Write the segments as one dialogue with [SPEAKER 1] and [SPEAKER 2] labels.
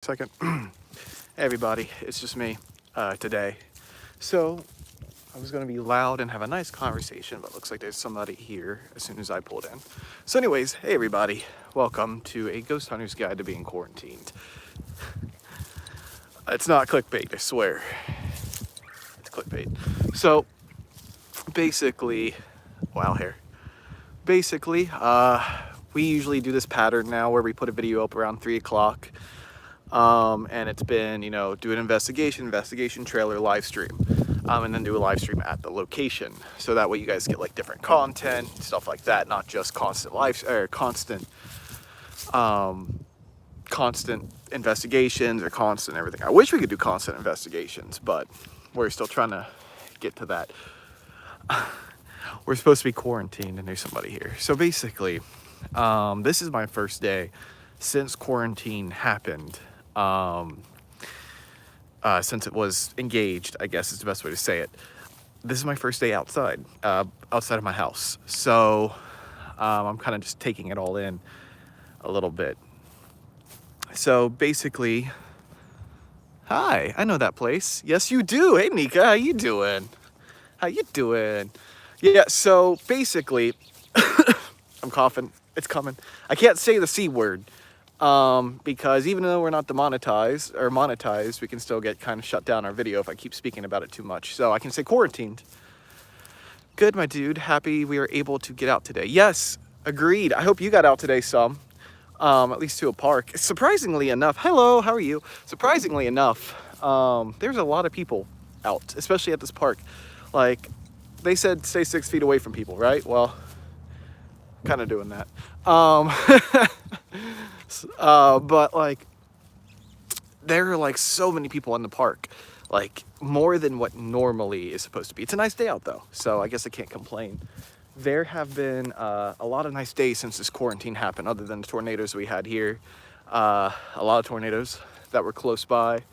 [SPEAKER 1] Second. Hey everybody, it's just me today. So I was going to be loud and have a nice conversation, but looks like there's somebody here as soon as I pulled in. So anyways, hey everybody, welcome to a ghost hunter's guide to being quarantined. It's not clickbait, I swear. It's clickbait. So basically, wow hair. Basically, we usually do this pattern now where we put a video up around 3 o'clock. And it's been, do an investigation trailer, live stream, and then do a live stream at the location. So that way you guys get like different content, stuff like that, not just constant constant investigations or constant everything. I wish we could do constant investigations, but we're still trying to get to that. We're supposed to be quarantined and there's somebody here. So basically, this is my first day since quarantine happened. Since it was engaged, I guess is the best way to say it. This is my first day outside of my house. So I'm kind of just taking it all in a little bit. So basically, hi, I know that place. Yes, you do. Hey, Nika, how you doing? How you doing? Yeah, so basically, I'm coughing. It's coming. I can't say the C word. Because even though we're not monetized, we can still get kind of shut down our video if I keep speaking about it too much. So I can say quarantined. Good, my dude. Happy we were able to get out today. Yes, agreed. I hope you got out today some, at least to a park. Surprisingly enough, hello, how are you? Surprisingly enough, there's a lot of people out, especially at this park. Like, they said stay 6 feet away from people, right? Well, kind of doing that. But like, there are like so many people in the park, like more than what normally is supposed to be. It's a nice day out though, so I guess I can't complain. There have been a lot of nice days since this quarantine happened, other than the tornadoes we had here. A lot of tornadoes that were close by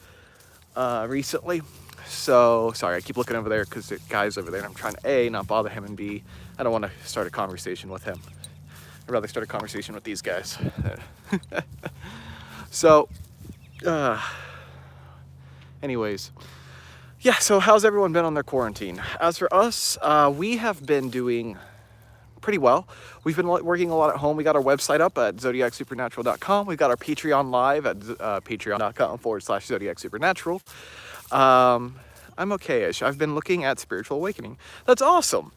[SPEAKER 1] recently. So sorry, I keep looking over there because the guy's over there and I'm trying to A, not bother him, and B, I don't want to start a conversation with him. I'd rather start a conversation with these guys. So, anyways, yeah, so how's everyone been on their quarantine? As for us, we have been doing pretty well. We've been working a lot at home. We got our website up at zodiacsupernatural.com. We've got our Patreon live at patreon.com/zodiacsupernatural. I'm okay-ish. I've been looking at spiritual awakening. That's awesome.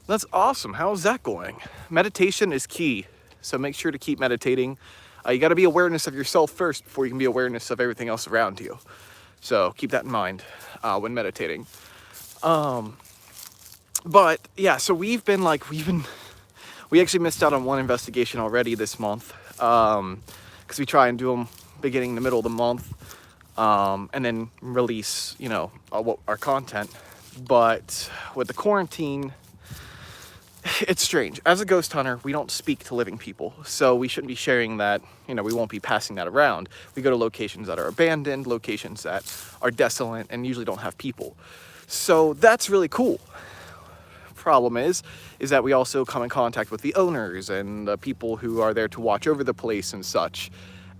[SPEAKER 1] That's awesome. How's that going? Meditation is key, so make sure to keep meditating. You got to be awareness of yourself first before you can be awareness of everything else around you. So keep that in mind when meditating. But yeah, so we actually missed out on one investigation already this month because we try and do them beginning the middle of the month and then release, our content. But with the quarantine, it's strange. As a ghost hunter, we don't speak to living people, so we shouldn't be sharing that. We won't be passing that around. We go to locations that are abandoned, locations that are desolate, and usually don't have people. So that's really cool. Problem is that we also come in contact with the owners and the people who are there to watch over the place and such,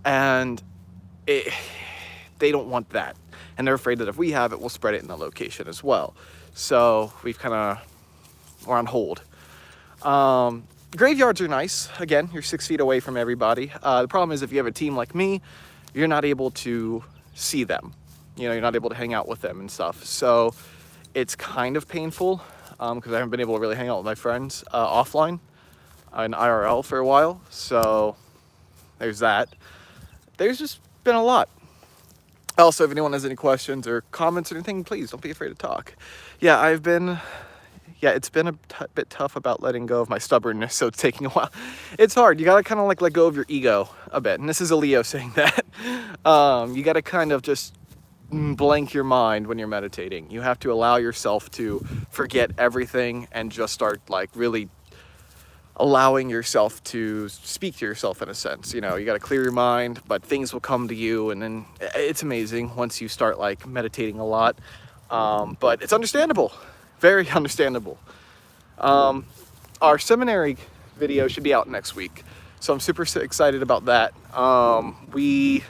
[SPEAKER 1] and they don't want that, and they're afraid that if we have it, we'll spread it in the location as well. So we're on hold. Graveyards are nice. Again, you're 6 feet away from everybody. The problem is if you have a team like me, you're not able to see them. You're not able to hang out with them and stuff. So it's kind of painful because I haven't been able to really hang out with my friends offline in IRL for a while. So there's that. There's just been a lot. Also, if anyone has any questions or comments or anything, please don't be afraid to talk. Yeah, it's been a bit tough about letting go of my stubbornness, so it's taking a while. It's hard. You gotta kind of like let go of your ego a bit, and this is a Leo saying that. You gotta kind of just blank your mind when you're meditating. You have to allow yourself to forget everything and just start like really allowing yourself to speak to yourself in a sense. You gotta clear your mind, but things will come to you, and then it's amazing once you start like meditating a lot. But it's understandable. Very understandable. Our seminary video should be out next week, so I'm super excited about that. We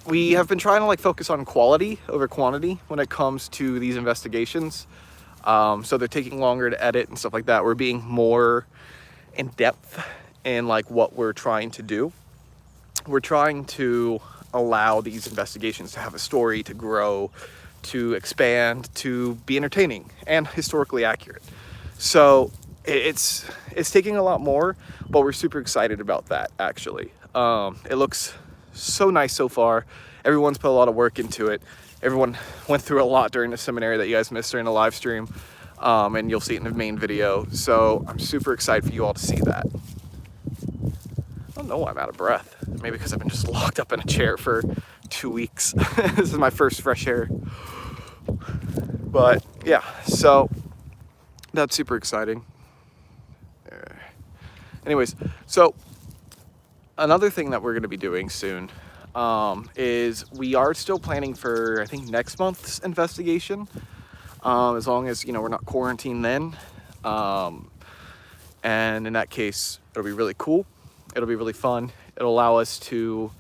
[SPEAKER 1] we have been trying to like focus on quality over quantity when it comes to these investigations. So they're taking longer to edit and stuff like that. We're being more in depth in like what we're trying to do. We're trying to allow these investigations to have a story, to grow, to expand, to be entertaining and historically accurate. So it's taking a lot more, but we're super excited about that actually. It looks so nice so far. Everyone's put a lot of work into it. Everyone went through a lot during the seminary that you guys missed during the live stream, and you'll see it in the main video. So I'm super excited for you all to see that. I don't know why I'm out of breath. Maybe because I've been just locked up in a chair for 2 weeks. This is my first fresh air. But yeah, so that's super exciting. Anyways, so another thing that we're going to be doing soon is we are still planning for, I think, next month's investigation, as long as, you know, we're not quarantined then. And in that case, it'll be really cool. It'll be really fun. It'll allow us to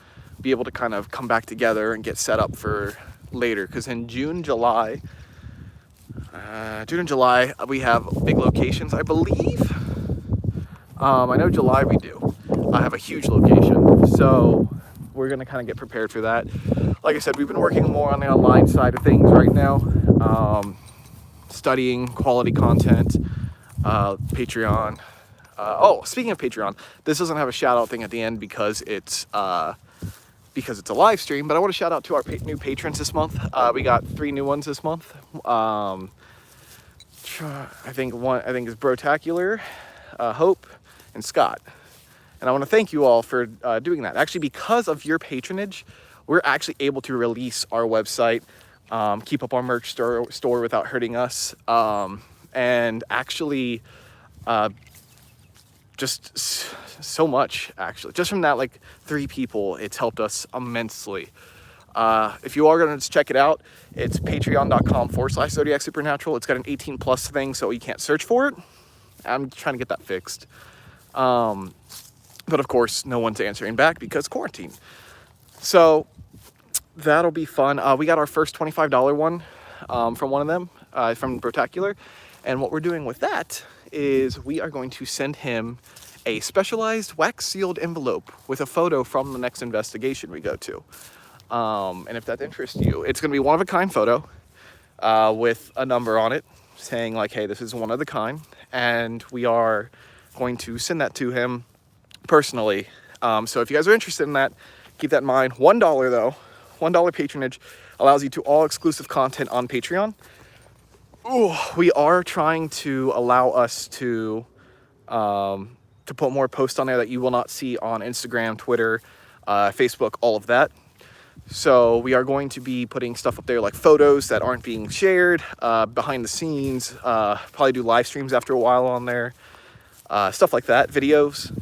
[SPEAKER 1] be able to kind of come back together and get set up for later. Because in June and July, we have big locations, I believe. I know July we do. I have a huge location. So we're going to kind of get prepared for that. Like I said, we've been working more on the online side of things right now. Studying quality content, Patreon. Oh, speaking of Patreon, this doesn't have a shout out thing at the end because it's a live stream, but I want to shout out to our new patrons this month. We got 3 new ones this month. I think is Brotacular, Hope, and Scott. And I want to thank you all for doing that. Actually, because of your patronage, we're actually able to release our website, keep up our merch store without hurting us, and actually just so much, actually. Just from that, like, 3 people, it's helped us immensely. If you are going to check it out, it's patreon.com/Zodiac Supernatural. It's got an 18+ thing, so you can't search for it. I'm trying to get that fixed. But of course, no one's answering back because quarantine. So that'll be fun. We got our first $25 one from one of them, from Brotacular. And what we're doing with that is we are going to send him a specialized wax-sealed envelope with a photo from the next investigation we go to. And if that interests you, it's going to be one-of-a-kind photo with a number on it saying, like, hey, this is one of the kind. And we are going to send that to him personally. So if you guys are interested in that, keep that in mind. $1 though, $1 patronage allows you to all exclusive content on Patreon. Ooh, we are trying to allow us to put more posts on there that you will not see on Instagram, Twitter, Facebook, all of that. So we are going to be putting stuff up there like photos that aren't being shared, behind the scenes, probably do live streams after a while on there, stuff like that, videos.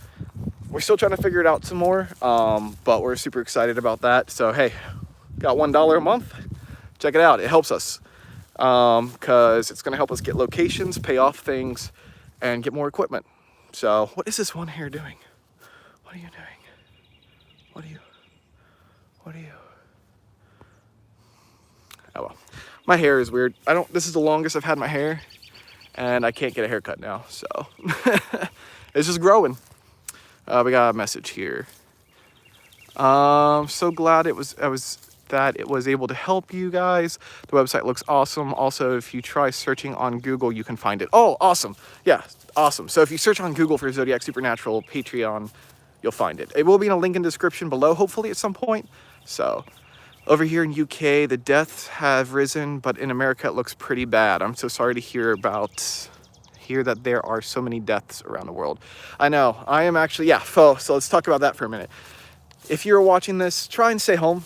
[SPEAKER 1] We're still trying to figure it out some more, but we're super excited about that. So, hey, got $1 a month. Check it out. It helps us because it's going to help us get locations, pay off things, and get more equipment. So what is this one here doing? What are you doing? What are you? Oh well, my hair is weird. This is the longest I've had my hair, and I can't get a haircut now, so it's just growing. We got a message here. So glad it was able to help you guys. The website looks awesome. Also, if you try searching on Google, you can find it. Oh, awesome. Yeah, awesome. So if you search on Google for Zodiac Supernatural Patreon, you'll find it. It will be in a link in the description below, hopefully at some point. So over here in UK, the deaths have risen, but in America, it looks pretty bad. I'm so sorry to hear that there are so many deaths around the world. I know, I am actually, yeah, so let's talk about that for a minute. If you're watching this, try and stay home.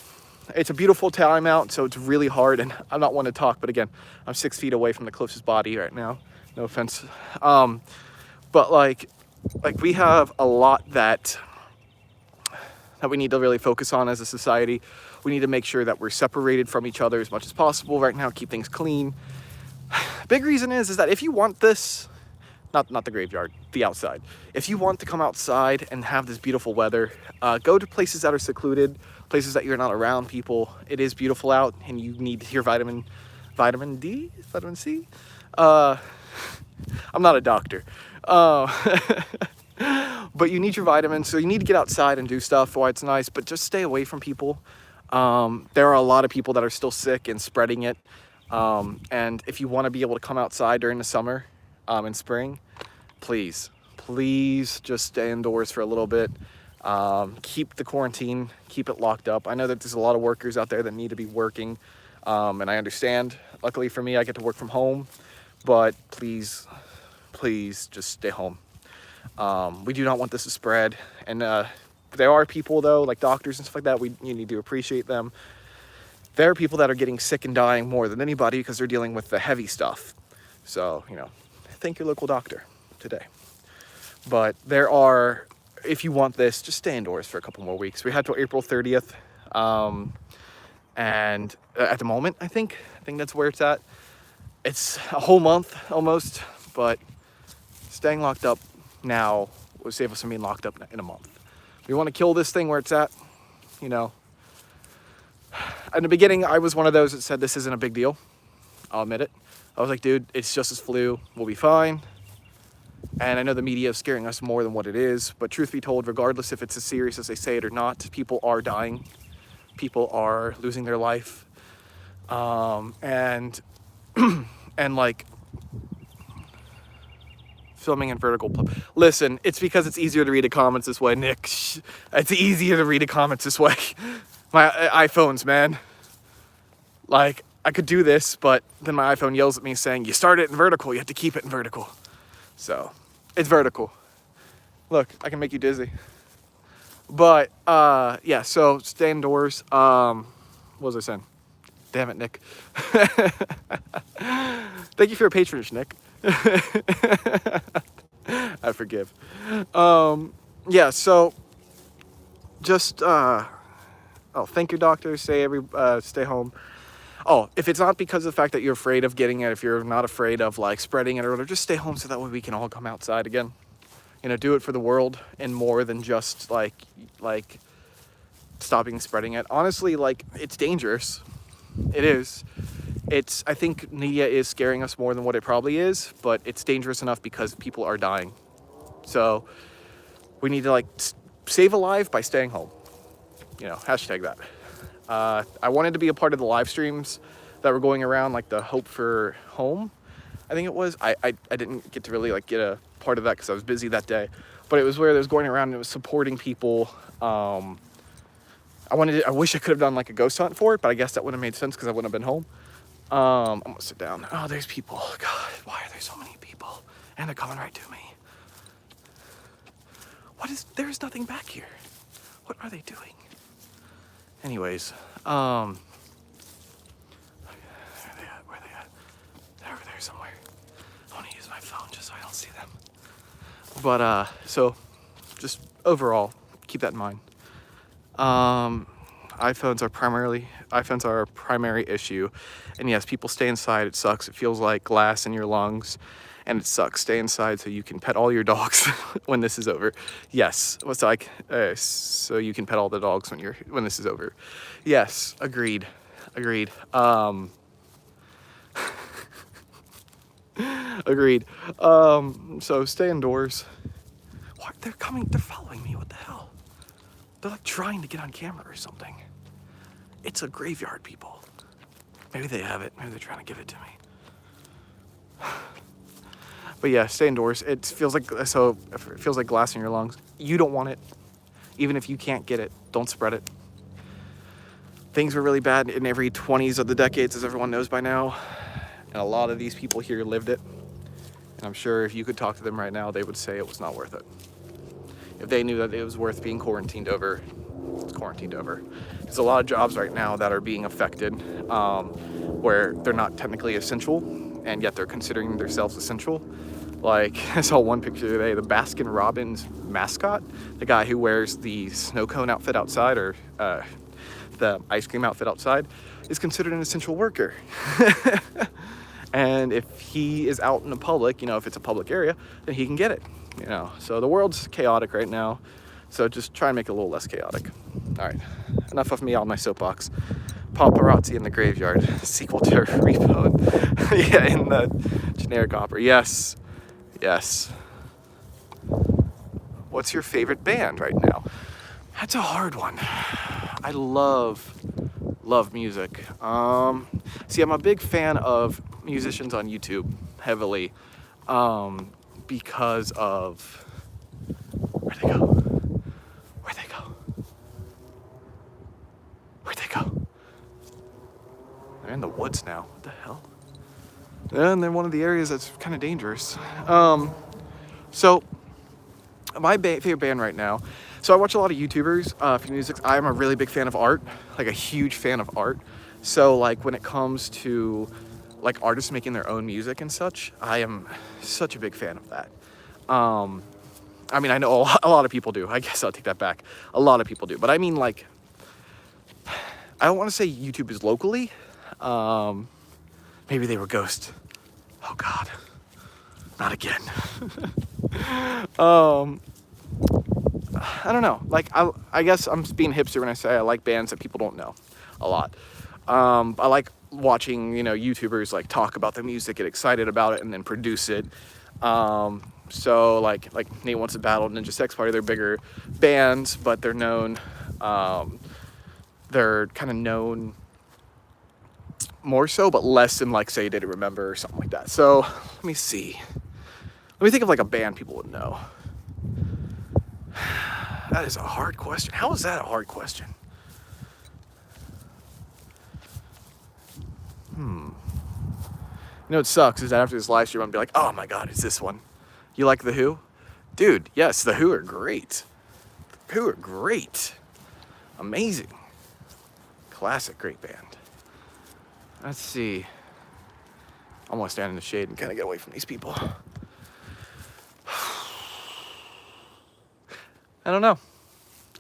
[SPEAKER 1] It's a beautiful time out, so it's really hard, and I'm not one to talk, but again, I'm 6 feet away from the closest body right now. No offense. But like we have a lot that we need to really focus on as a society. We need to make sure that we're separated from each other as much as possible right now, keep things clean. Big reason is that if you want this, not the graveyard, the outside. If you want to come outside and have this beautiful weather, go to places that are secluded, places that you're not around people. It is beautiful out, and you need your vitamin C. I'm not a doctor, but you need your vitamins, so you need to get outside and do stuff while it's nice, but just stay away from people. There are a lot of people that are still sick and spreading it. And if you want to be able to come outside during the summer and spring, please just stay indoors for a little bit. Keep the quarantine, keep it locked up. I know that there's a lot of workers out there that need to be working, and I understand. Luckily for me, I get to work from home, but please just stay home. We do not want this to spread, and there are people though, like doctors and stuff like that, you need to appreciate them. There are people that are getting sick and dying more than anybody because they're dealing with the heavy stuff. So, thank your local doctor today. But if you want this, just stay indoors for a couple more weeks. We had till April 30th. And at the moment, I think that's where it's at. It's a whole month almost, but staying locked up now will save us from being locked up in a month. We want to kill this thing where it's at, In the beginning, I was one of those that said this isn't a big deal. I'll admit it. I was like, dude, it's just as flu. We'll be fine. And I know the media is scaring us more than what it is. But truth be told, regardless if it's as serious as they say it or not, people are dying. People are losing their life. And like filming in vertical. Listen, it's because it's easier to read the comments this way, Nick. It's easier to read the comments this way. My iPhones, man. Like, I could do this, but then my iPhone yells at me saying, you start it in vertical, you have to keep it in vertical. So, it's vertical. Look, I can make you dizzy. But, yeah, so stay indoors. What was I saying? Damn it, Nick. Thank you for your patronage, Nick. I forgive. Yeah, so just thank your doctor, stay home. Oh, if it's not because of the fact that you're afraid of getting it, if you're not afraid of like spreading it or whatever, just stay home so that way we can all come outside again. Do it for the world and more than just like stopping spreading it. Honestly, like, it's dangerous. It is. I think media is scaring us more than what it probably is, but it's dangerous enough because people are dying. So we need to save a life by staying home. Hashtag that. I wanted to be a part of the live streams that were going around, like the Hope for Home, I think it was. I didn't get to really get a part of that because I was busy that day, but it was where it was going around and it was supporting people. I wish I could have done like a ghost hunt for it, but I guess that wouldn't have made sense because I wouldn't have been home. I'm gonna sit down. Oh, there's people. God, why are there so many people? And they're coming right to me. There's nothing back here. What are they doing? Anyways, where are they at? They're over there somewhere. I want to use my phone just so I don't see them. But, so, just overall, keep that in mind. iPhones are a primary issue. And yes, people stay inside. It sucks. It feels like glass in your lungs. And it sucks. Stay inside so you can pet all your dogs when this is over. Yes. So you can pet all the dogs when this is over. Yes. Agreed. Agreed. Agreed. So stay indoors. What? They're following me. What the hell? They're trying to get on camera or something. It's a graveyard, people. Maybe they have it. Maybe they're trying to give it to me. But yeah, stay indoors. It feels like glass in your lungs. You don't want it. Even if you can't get it, don't spread it. Things were really bad in every 20s of the decades, as everyone knows by now. And a lot of these people here lived it. And I'm sure if you could talk to them right now, they would say it was not worth it. If they knew that it was worth being quarantined over, it's quarantined over. There's a lot of jobs right now that are being affected where they're not technically essential, and yet they're considering themselves essential. Like, I saw one picture today, the Baskin-Robbins mascot, the guy who wears the snow cone outfit outside, or the ice cream outfit outside, is considered an essential worker. And if he is out in the public, if it's a public area, then he can get it, So the world's chaotic right now. So just try and make it a little less chaotic. All right, enough of me on my soapbox. Paparazzi in the Graveyard, sequel to Repo. Yeah, in the generic opera. Yes. What's your favorite band right now? That's a hard one. I love music. See, I'm a big fan of musicians on YouTube, heavily, because of where'd they go? They're in the woods now. What the hell? And they're one of the areas that's kind of dangerous. So my favorite band right now. So I watch a lot of YouTubers for music. I'm a really big fan of art, like a huge fan of art. So like when it comes to like artists making their own music and such, I am such a big fan of that. I mean, I know a lot of people do. I guess I'll take that back. A lot of people do. But I mean, like, I don't want to say YouTube is locally. Maybe they were ghosts. Oh God, not again. I don't know. Like, I guess I'm being hipster when I say I like bands that people don't know a lot. I like watching, YouTubers like talk about the music, get excited about it, and then produce it. So like Nate Wants to Battle, Ninja Sex Party, they're bigger bands, but they're known. They're kind of known more so, but less than like say Did It Remember or something like that. So let me see. Let me think of like a band people would know. That is a hard question. How is that a hard question? It sucks is that after this live stream, I'm be like, oh my God, it's this one. You like The Who? Dude, yes, The Who are great. The Who are great. Amazing. Classic, great band. Let's see. I want to stand in the shade and kind of get away from these people. I don't know.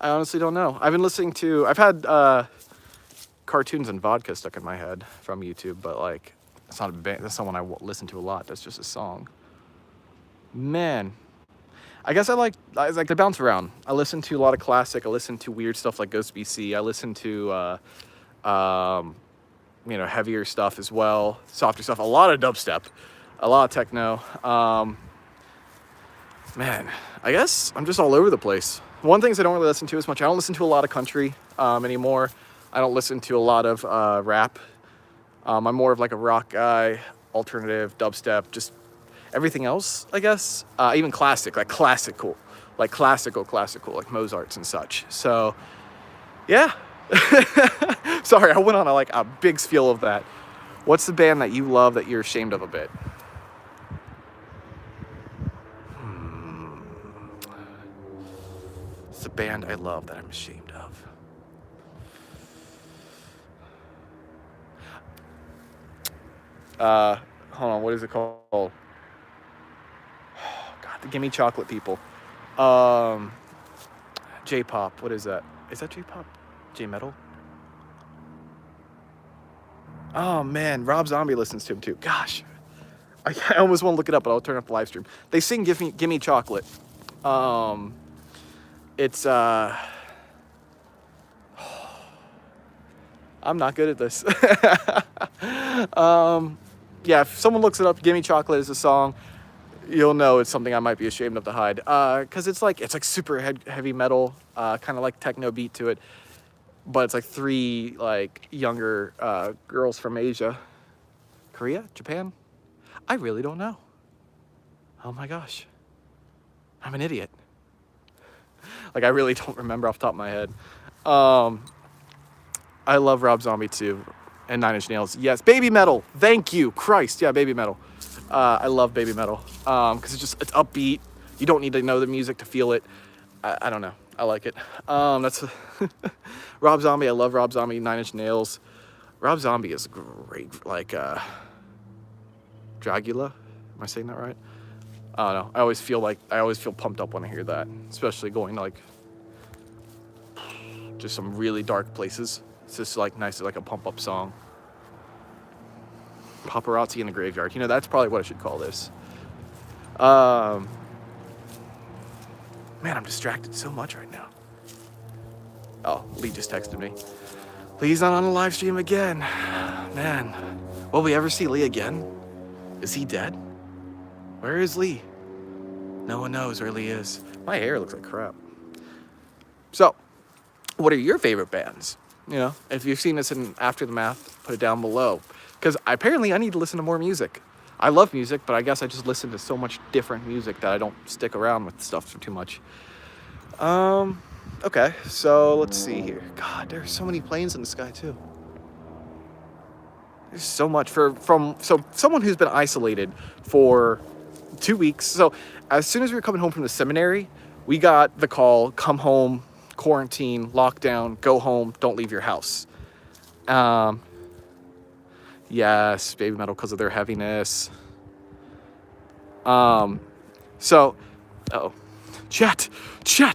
[SPEAKER 1] I honestly don't know. I've had cartoons and vodka stuck in my head from YouTube, but like, that's not a band. That's not one I listen to a lot. That's just a song. Man, I guess I like to bounce around. I listen to a lot of classic. I listen to weird stuff like Ghost BC. I listen to heavier stuff as well, softer stuff. A lot of dubstep, a lot of techno. Man, I guess I'm just all over the place. One thing I don't really listen to as much. I don't listen to a lot of country anymore. I don't listen to a lot of rap. I'm more of like a rock guy, alternative, dubstep, just everything else, I guess. Even classic, like classical, like Mozart's and such. So, yeah. Sorry, I went on a big spiel of that. What's the band that you love that you're ashamed of a bit? It's a band I love that I'm ashamed of. Hold on, what is it called? Oh, God, the Gimme Chocolate people. J-pop, what is that? Is that J-pop? J-metal? Oh man, Rob Zombie listens to him too. Gosh, I almost want to look it up, but I'll turn up the live stream. They sing Gimme Chocolate. It's I'm not good at this. Yeah, if someone looks it up, Gimme Chocolate is a song, you'll know it's something I might be ashamed of to hide. Because it's like super heavy metal, kind of like techno beat to it. But it's like three younger girls from Asia. Korea? Japan? I really don't know. Oh my gosh. I'm an idiot. I really don't remember off the top of my head. I love Rob Zombie too. And Nine Inch Nails. Yes, Baby Metal. Thank you. Christ. Yeah, Baby Metal. I love Baby Metal. Because it's upbeat. You don't need to know the music to feel it. I don't know. I like it. That's Rob Zombie. I love Rob Zombie. Nine Inch Nails. Rob Zombie is great. Dragula. Am I saying that right? I don't know. I always feel pumped up when I hear that, especially going to just some really dark places. It's just nice, like a pump up song. paparazzi in the graveyard. You know, that's probably what I should call this. Man, I'm distracted so much right now. Oh, Lee just texted me. Lee's not on the live stream again. Man, will we ever see Lee again? Is he dead? Where is Lee? No one knows where Lee is. My hair looks like crap. So, what are your favorite bands? You know, if you've seen this in After the Math, put it down below. Because apparently I need to listen to more music. I love music, but I guess I just listen to so much different music that I don't stick around with stuff for too much. Okay, so let's see here. God, there's so many planes in the sky too. There's so much from someone who's been isolated for 2 weeks. So as soon as we were coming home from the seminary, we got the call, come home, quarantine, lockdown, go home, don't leave your house. Yes, baby metal because of their heaviness. So, uh-oh. Chat,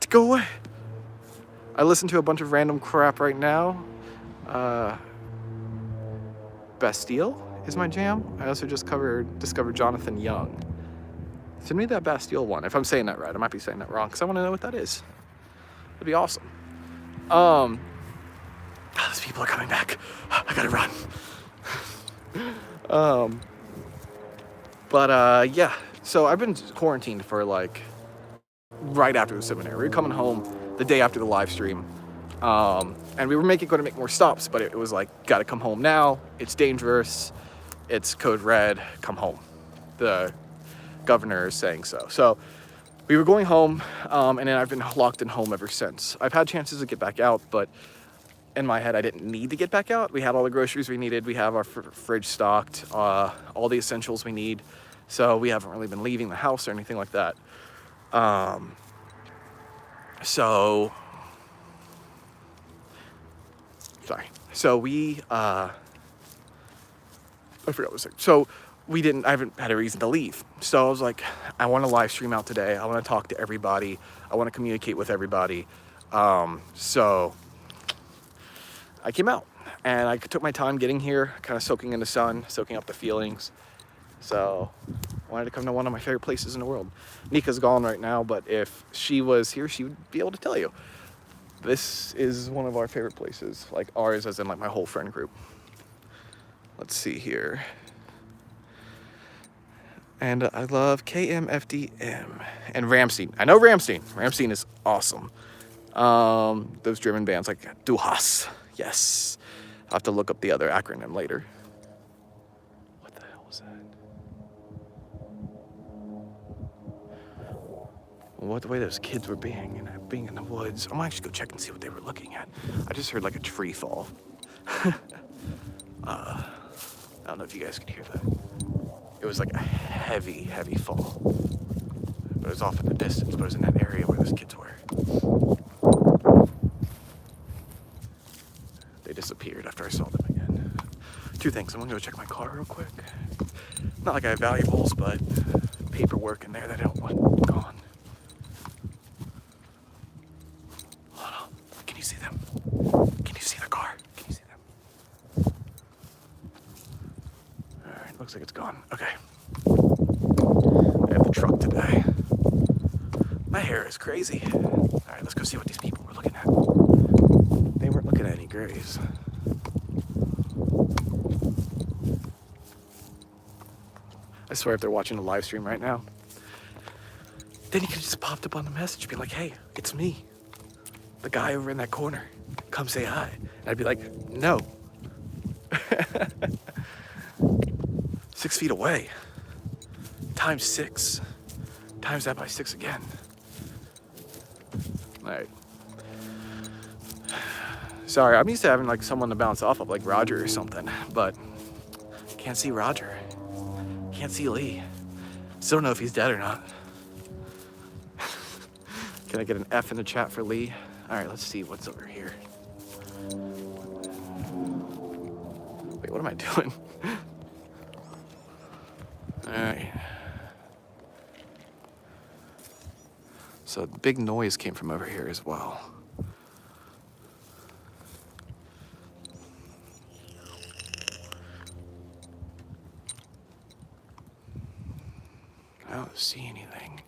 [SPEAKER 1] go away. I listen to a bunch of random crap right now. Bastille is my jam. I also just discovered Jonathan Young. Send me that Bastille one. If I'm saying that right, I might be saying that wrong because I want to know what that is. It'd be awesome. Those people are coming back. I gotta run. Yeah. So I've been quarantined for like right after the seminary. We were coming home the day after the live stream. And we were going to make more stops, but it was like, gotta come home now. It's dangerous. It's code red. Come home. The governor is saying so. So we were going home, and then I've been locked in home ever since. I've had chances to get back out, but in my head, I didn't need to get back out. We had all the groceries we needed. We have our fridge stocked, all the essentials we need. So we haven't really been leaving the house or anything like that. So we, I forgot what I was saying. So I haven't had a reason to leave. So I was like, I want to live stream out today. I want to talk to everybody. I want to communicate with everybody. So I came out and I took my time getting here, kind of soaking in the sun, soaking up the feelings. So I wanted to come to one of my favorite places in the world. Nika's gone right now, but if she was here, she would be able to tell you. This is one of our favorite places, like ours as in like my whole friend group. Let's see here. And I love KMFDM and Rammstein. I know Rammstein. Rammstein is awesome. Those German bands like Du Hast. Yes. I'll have to look up the other acronym later. What the hell was that? What the way those kids were being in the woods. I might actually go check and see what they were looking at. I just heard like a tree fall. I don't know if you guys could hear that. It was like a heavy fall. But it was off in the distance, but it was in that area where those kids were. They disappeared after I saw them again. Two things. I'm gonna go check my car real quick. Not like I have valuables, but paperwork in there that I don't want gone. Hold on. Can you see them? Can you see the car? Can you see them? Alright, looks like it's gone. Okay. I have the truck today. My hair is crazy. Alright, let's go see what these people were looking at. They weren't looking at any graves. I swear if they're watching the live stream right now, then you could just popped up on the message, be like, hey, it's me. The guy over in that corner. Come say hi. And I'd be like, no. 6 feet away. Times 6. Times that by 6 again. Alright. Sorry, I'm used to having like someone to bounce off of, like Roger or something, but can't see Roger. Can't see Lee. Still don't know if he's dead or not. Can I get an F in the chat for Lee? Alright, let's see what's over here. Wait, what am I doing? Alright. So the big noise came from over here as well. I don't see anything.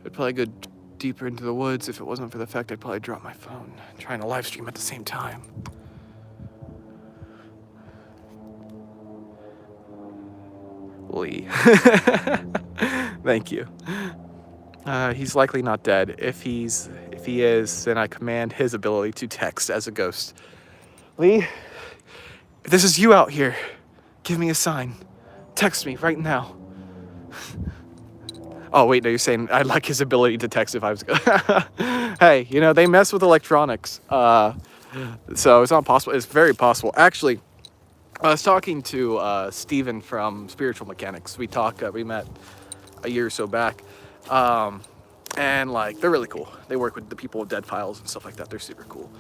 [SPEAKER 1] I'd probably go deeper into the woods if it wasn't for the fact I'd probably drop my phone trying to live stream at the same time. Lee. Thank you. He's likely not dead. If he is, then I command his ability to text as a ghost. Lee, if this is you out here, give me a sign. Text me right now. Oh, wait, no, you're saying I'd like his ability to text if I was... Hey, you know, they mess with electronics. So it's not possible. It's very possible. Actually, I was talking to Steven from Spiritual Mechanics. We met a year or so back. And, like, they're really cool. They work with the people with dead files and stuff like that. They're super cool.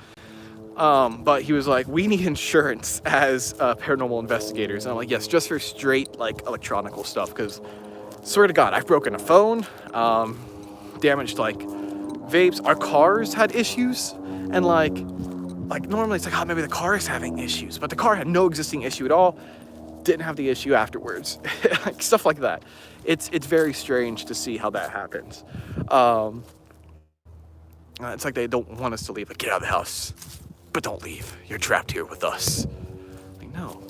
[SPEAKER 1] But he was like, we need insurance as paranormal investigators. And I'm like, yes, just for straight, like, electronical stuff, because... Swear to God, I've broken a phone, damaged, like, vapes. Our cars had issues, and, like normally it's like, oh, maybe the car is having issues, but the car had no existing issue at all, didn't have the issue afterwards. Like, stuff like that. It's very strange to see how that happens. It's like they don't want us to leave. Like, get out of the house, but don't leave. You're trapped here with us. Like, no,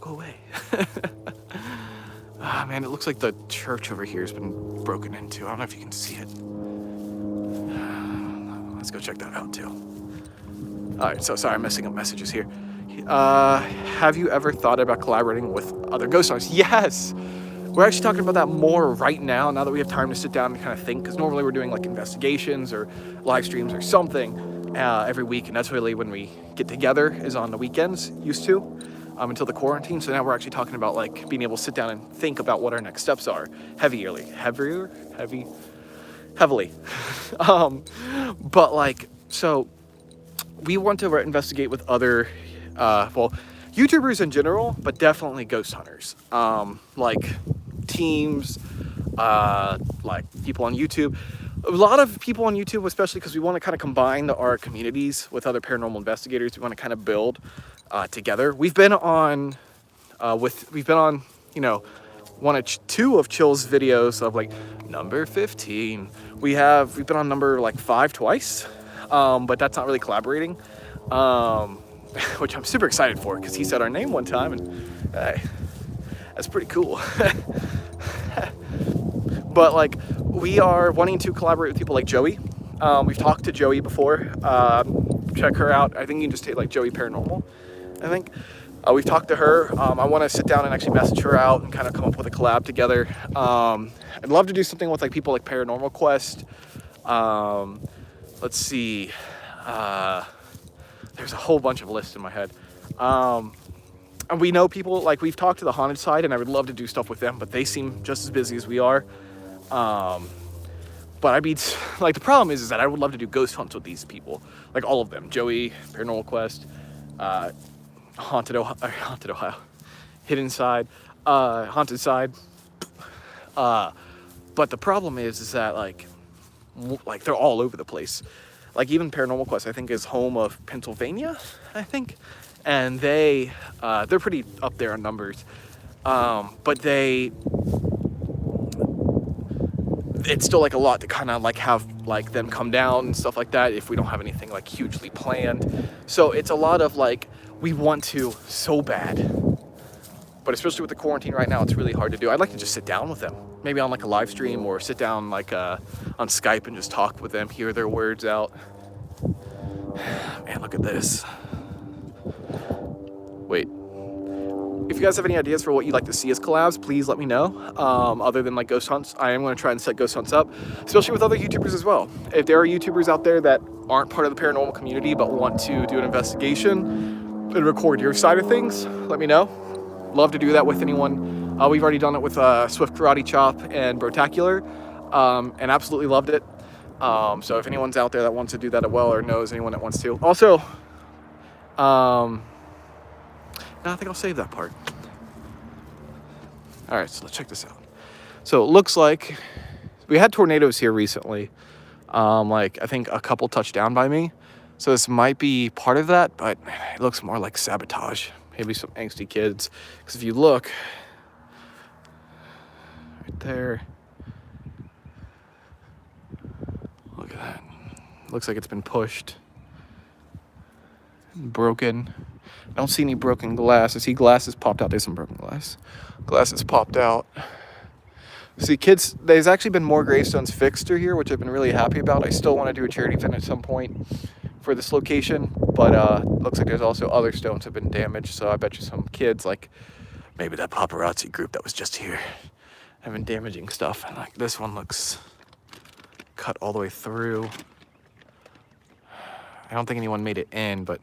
[SPEAKER 1] go away. Ah, man, it looks like the church over here has been broken into. I don't know if you can see it. Let's go check that out, too. All right, so sorry, I'm messing up messages here. Have you ever thought about collaborating with other ghost hunters? Yes! We're actually talking about that more right now that we have time to sit down and kind of think, because normally we're doing, like, investigations or live streams or something every week, and that's really when we get together, is on the weekends, used to. Until the quarantine. So now we're actually talking about, like, being able to sit down and think about what our next steps are. Heavily. But, like, so we want to investigate with other, YouTubers in general, but definitely ghost hunters. Like, teams, like, people on YouTube. A lot of people on YouTube, especially because we want to kind of combine our communities with other paranormal investigators. We want to kind of build together. We've been on, you know, two of Chill's videos of, like, number 15. We've been on number, like, 5 twice, but that's not really collaborating, which I'm super excited for, because he said our name one time, and hey, that's pretty cool. But, like, we are wanting to collaborate with people like Joey. We've talked to Joey before. Check her out. I think you can just take, like, Joey Paranormal, I think. We've talked to her. I want to sit down and actually message her out and kind of come up with a collab together. I'd love to do something with, like, people like Paranormal Quest. Let's see. There's a whole bunch of lists in my head. And we know people, like, we've talked to the haunted side, and I would love to do stuff with them, but they seem just as busy as we are. But I mean, like, the problem is that I would love to do ghost hunts with these people, like, all of them. Joey, Paranormal Quest, Haunted Ohio, Hidden Side, Haunted Side. But the problem is that, like they're all over the place. Like, even Paranormal Quest, I think, is home of Pennsylvania, I think, and they're pretty up there in numbers. But it's still, like, a lot to kind of, like, have, like, them come down and stuff like that if we don't have anything, like, hugely planned. So it's a lot of, like, we want to so bad, but especially with the quarantine right now, it's really hard to do. I'd like to just sit down with them, maybe on, like, a live stream, or sit down, like, on Skype and just talk with them, hear their words out. Man, look at this. Wait. If you guys have any ideas for what you'd like to see as collabs, please let me know. Other than, like, ghost hunts, I am going to try and set ghost hunts up, especially with other YouTubers as well. If there are YouTubers out there that aren't part of the paranormal community but want to do an investigation and record your side of things, let me know. Love to do that with anyone. We've already done it with Swift Karate Chop and Brotacular, and absolutely loved it. So if anyone's out there that wants to do that as well, or knows anyone that wants to. Also, no, I think I'll save that part. All right, so let's check this out. So it looks like we had tornadoes here recently. Like, I think a couple touched down by me. So this might be part of that, but it looks more like sabotage. Maybe some angsty kids. Because if you look, there. Look at that. Looks like it's been pushed. Broken. I don't see any broken glass. I see glasses popped out. There's some broken glass. Glasses popped out. See, kids, there's actually been more gravestones fixed through here, which I've been really happy about. I still want to do a charity event at some point for this location, but looks like there's also other stones have been damaged, so I bet you some kids, like maybe that paparazzi group that was just here, have been damaging stuff. And like this one looks cut all the way through. I don't think anyone made it in, but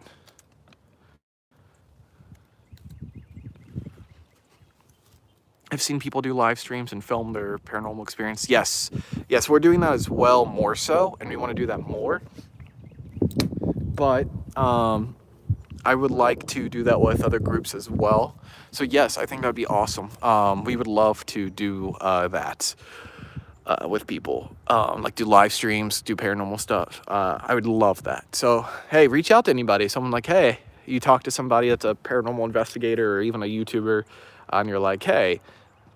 [SPEAKER 1] I've seen people do live streams and film their paranormal experience. Yes, we're doing that as well, more so, and we want to do that more. But I would like to do that with other groups as well. So yes, I think that would be awesome. We would love to do that with people, like do live streams, do paranormal stuff. I would love that. So hey, reach out to anybody. Someone like, hey, you talk to somebody that's a paranormal investigator or even a YouTuber, and you're like, hey,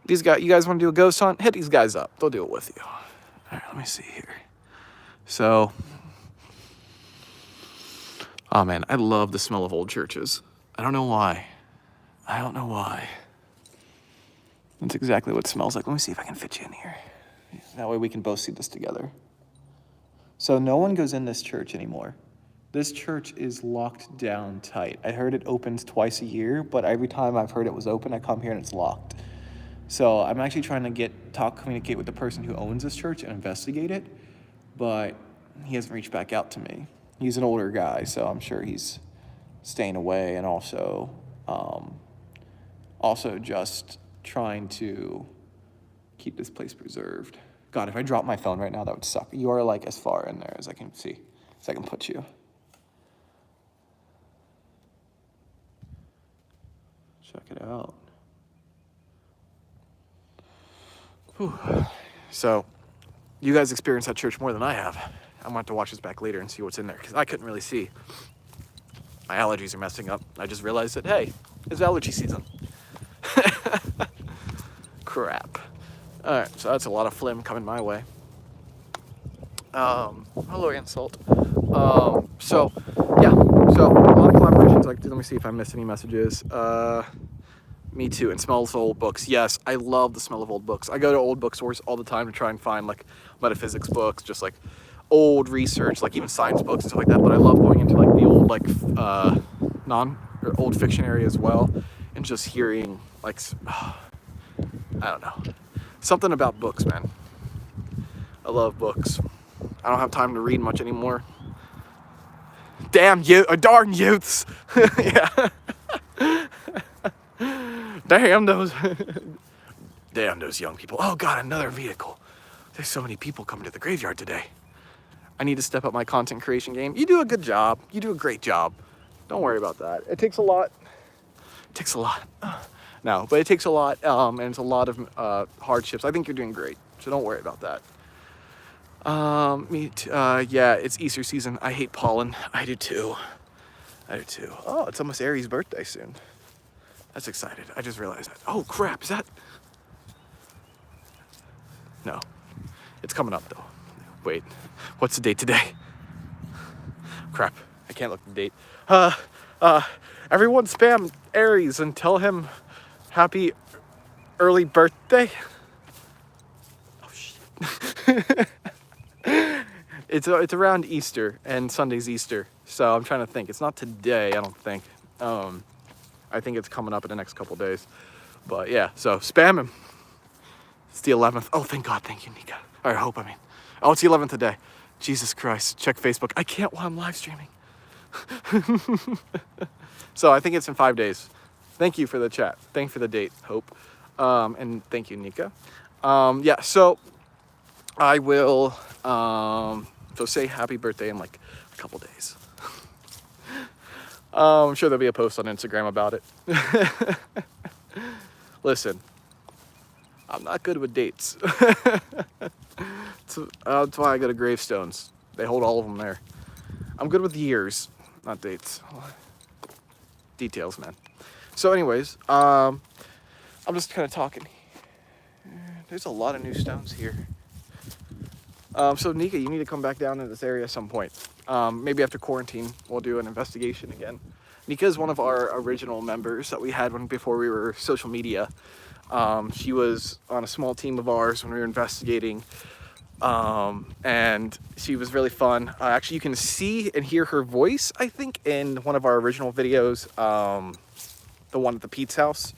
[SPEAKER 1] you guys want to do a ghost hunt? Hit these guys up. They'll do it with you. All right, let me see here. So, oh man, I love the smell of old churches. I don't know why. That's exactly what it smells like. Let me see if I can fit you in here. That way we can both see this together. So no one goes in this church anymore. This church is locked down tight. I heard it opens twice a year, but every time I've heard it was open, I come here and it's locked. So I'm actually trying to communicate with the person who owns this church and investigate it, but he hasn't reached back out to me. He's an older guy, so I'm sure he's staying away, and also just trying to keep this place preserved. God, if I drop my phone right now, that would suck. You are like as far in there as I can see, as I can put you. Check it out. Whew. So, you guys experienced that church more than I have. I'm gonna have to watch this back later and see what's in there, because I couldn't really see. My allergies are messing up. I just realized that, hey, it's allergy season. Crap. Alright, so that's a lot of phlegm coming my way. Hello, insult. So, yeah. So, a lot of collaborations. Like, let me see if I missed any messages. Me too, and smells of old books. Yes, I love the smell of old books. I go to old bookstores all the time to try and find like metaphysics books, just like old research, like even science books and stuff like that. But I love going into like the old old fiction area as well, and just hearing like I don't know, something about books, man. I love books. I don't have time to read much anymore. Darn youths. Yeah. Damn those young people. Oh God, another vehicle. There's so many people coming to the graveyard today. I need to step up my content creation game. You do a good job. You do a great job. Don't worry about that. It takes a lot. No, but it takes a lot, and it's a lot of hardships. I think you're doing great, so don't worry about that. Yeah, it's Easter season. I hate pollen. I do too. Oh, it's almost Aries' birthday soon. That's excited. I just realized that. Oh crap, is that? No, it's coming up though. Wait, what's the date today? Crap, I can't look at the date. Everyone spam Aries and tell him happy early birthday. Oh shit. It's around Easter, and Sunday's Easter, so I'm trying to think. It's not today, I don't think. I think it's coming up in the next couple days. But yeah, so spam him. It's the 11th. Oh, thank God. Thank you, Nika. Or I hope, Oh, it's the 11th today. Jesus Christ. Check Facebook. I can't while I'm live streaming. So I think it's in 5 days. Thank you for the chat. Thank you for the date, Hope. And thank you, Nika. Yeah, so I will so say happy birthday in like a couple days. I'm sure there'll be a post on Instagram about it. Listen, I'm not good with dates. That's why I go to gravestones. They hold all of them there. I'm good with years, not dates. Details, man. So anyways, I'm just kind of talking. There's a lot of new stones here. So Nika, you need to come back down to this area at some point. Maybe after quarantine, we'll do an investigation again. Nika is one of our original members that we had before we were social media. She was on a small team of ours when we were investigating, and she was really fun. Actually, you can see and hear her voice, I think, in one of our original videos, the one at the Pete's house.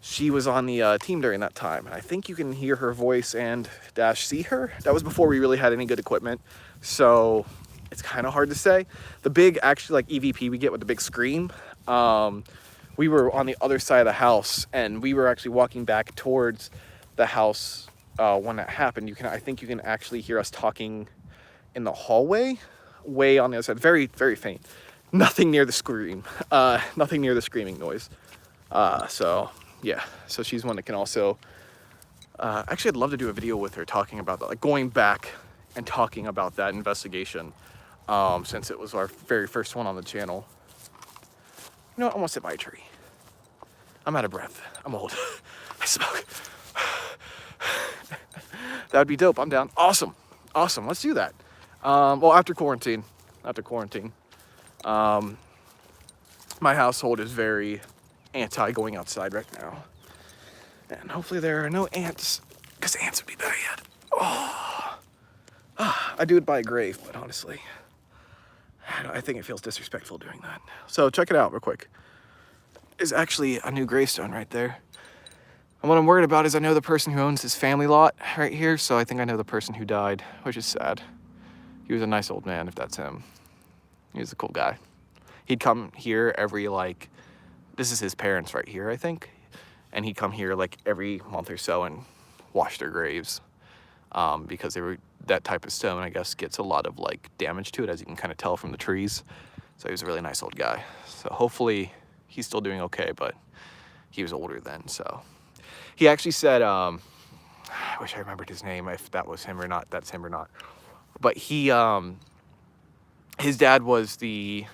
[SPEAKER 1] She was on the team during that time, and I think you can hear her voice and see her. That was before we really had any good equipment, so it's kind of hard to say. The big, actually, like EVP we get with the big scream, we were on the other side of the house, and we were actually walking back towards the house when that happened. I think you can actually hear us talking in the hallway, way on the other side. Very, very faint. Nothing near the scream. Nothing near the screaming noise. So yeah, so she's one that can also, actually I'd love to do a video with her talking about that, like going back and talking about that investigation, since it was our very first one on the channel. You know what, I'm gonna sit by a tree. I'm out of breath, I'm old, I smoke. That would be dope, I'm down. Awesome, awesome, let's do that. Well, after quarantine. My household is very anti going outside right now, and hopefully there are no ants, because ants would be bad. I do it by a grave, but honestly, I think it feels disrespectful doing that. So check it out real quick. There's actually a new gravestone right there, and what I'm worried about is I know the person who owns this family lot right here, so I think I know the person who died, which is sad. He was a nice old man, if that's him. He was a cool guy. He'd come here every, like, this is his parents right here, I think. And he'd come here like every month or so and wash their graves. Because they were, that type of stone, I guess, gets a lot of like damage to it, as you can kind of tell from the trees. So he was a really nice old guy. So hopefully he's still doing okay, but he was older then, so. He actually said, I wish I remembered his name, if that was him or not, that's him or not. But he, his dad was the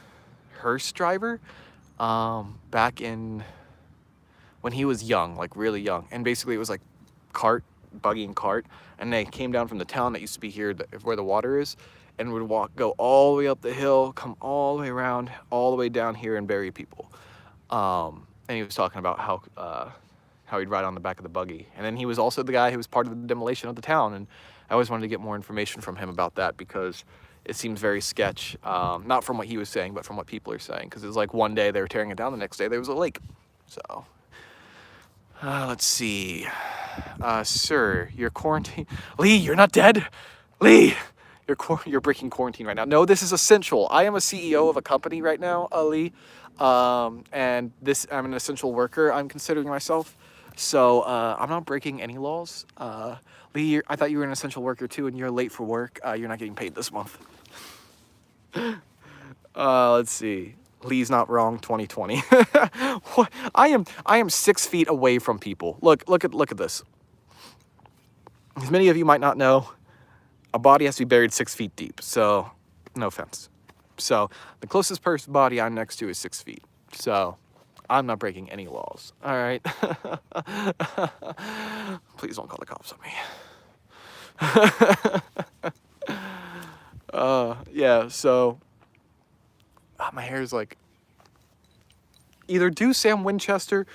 [SPEAKER 1] hearse driver. Back in when he was young, like really young, and basically it was like buggy and cart, and they came down from the town that used to be here, where the water is, and would go all the way up the hill, come all the way around, all the way down here and bury people. And he was talking about how he'd ride on the back of the buggy, and then he was also the guy who was part of the demolition of the town, and I always wanted to get more information from him about that, because it seems very sketch, not from what he was saying, but from what people are saying, because it was like one day they were tearing it down, the next day there was a lake. So, let's see. Sir, you're quarantined. Lee, you're not dead. Lee, you're breaking quarantine right now. No, this is essential. I am a CEO of a company right now, Lee, and I'm an essential worker, I'm considering myself. So, I'm not breaking any laws. Lee, I thought you were an essential worker too, and you're late for work. You're not getting paid this month. Let's see. Lee's not wrong, 2020. What? I am 6 feet away from people. Look at this. As many of you might not know, a body has to be buried 6 feet deep. So, no offense. So, the closest body I'm next to is 6 feet. So, I'm not breaking any laws. All right. Please don't call the cops on me. Yeah, so my hair is like, either do Sam Winchester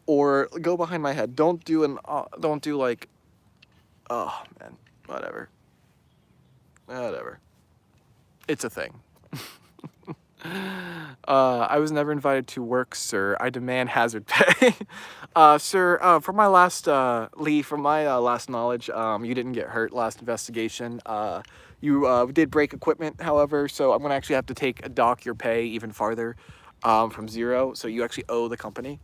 [SPEAKER 1] or go behind my head. Don't do like, oh man, whatever. It's a thing. I was never invited to work, sir. I demand hazard pay. Sir, from my last, Lee, from my last knowledge, you didn't get hurt last investigation. You did break equipment, however, so I'm going to actually have to dock your pay even farther, from 0, so you actually owe the company.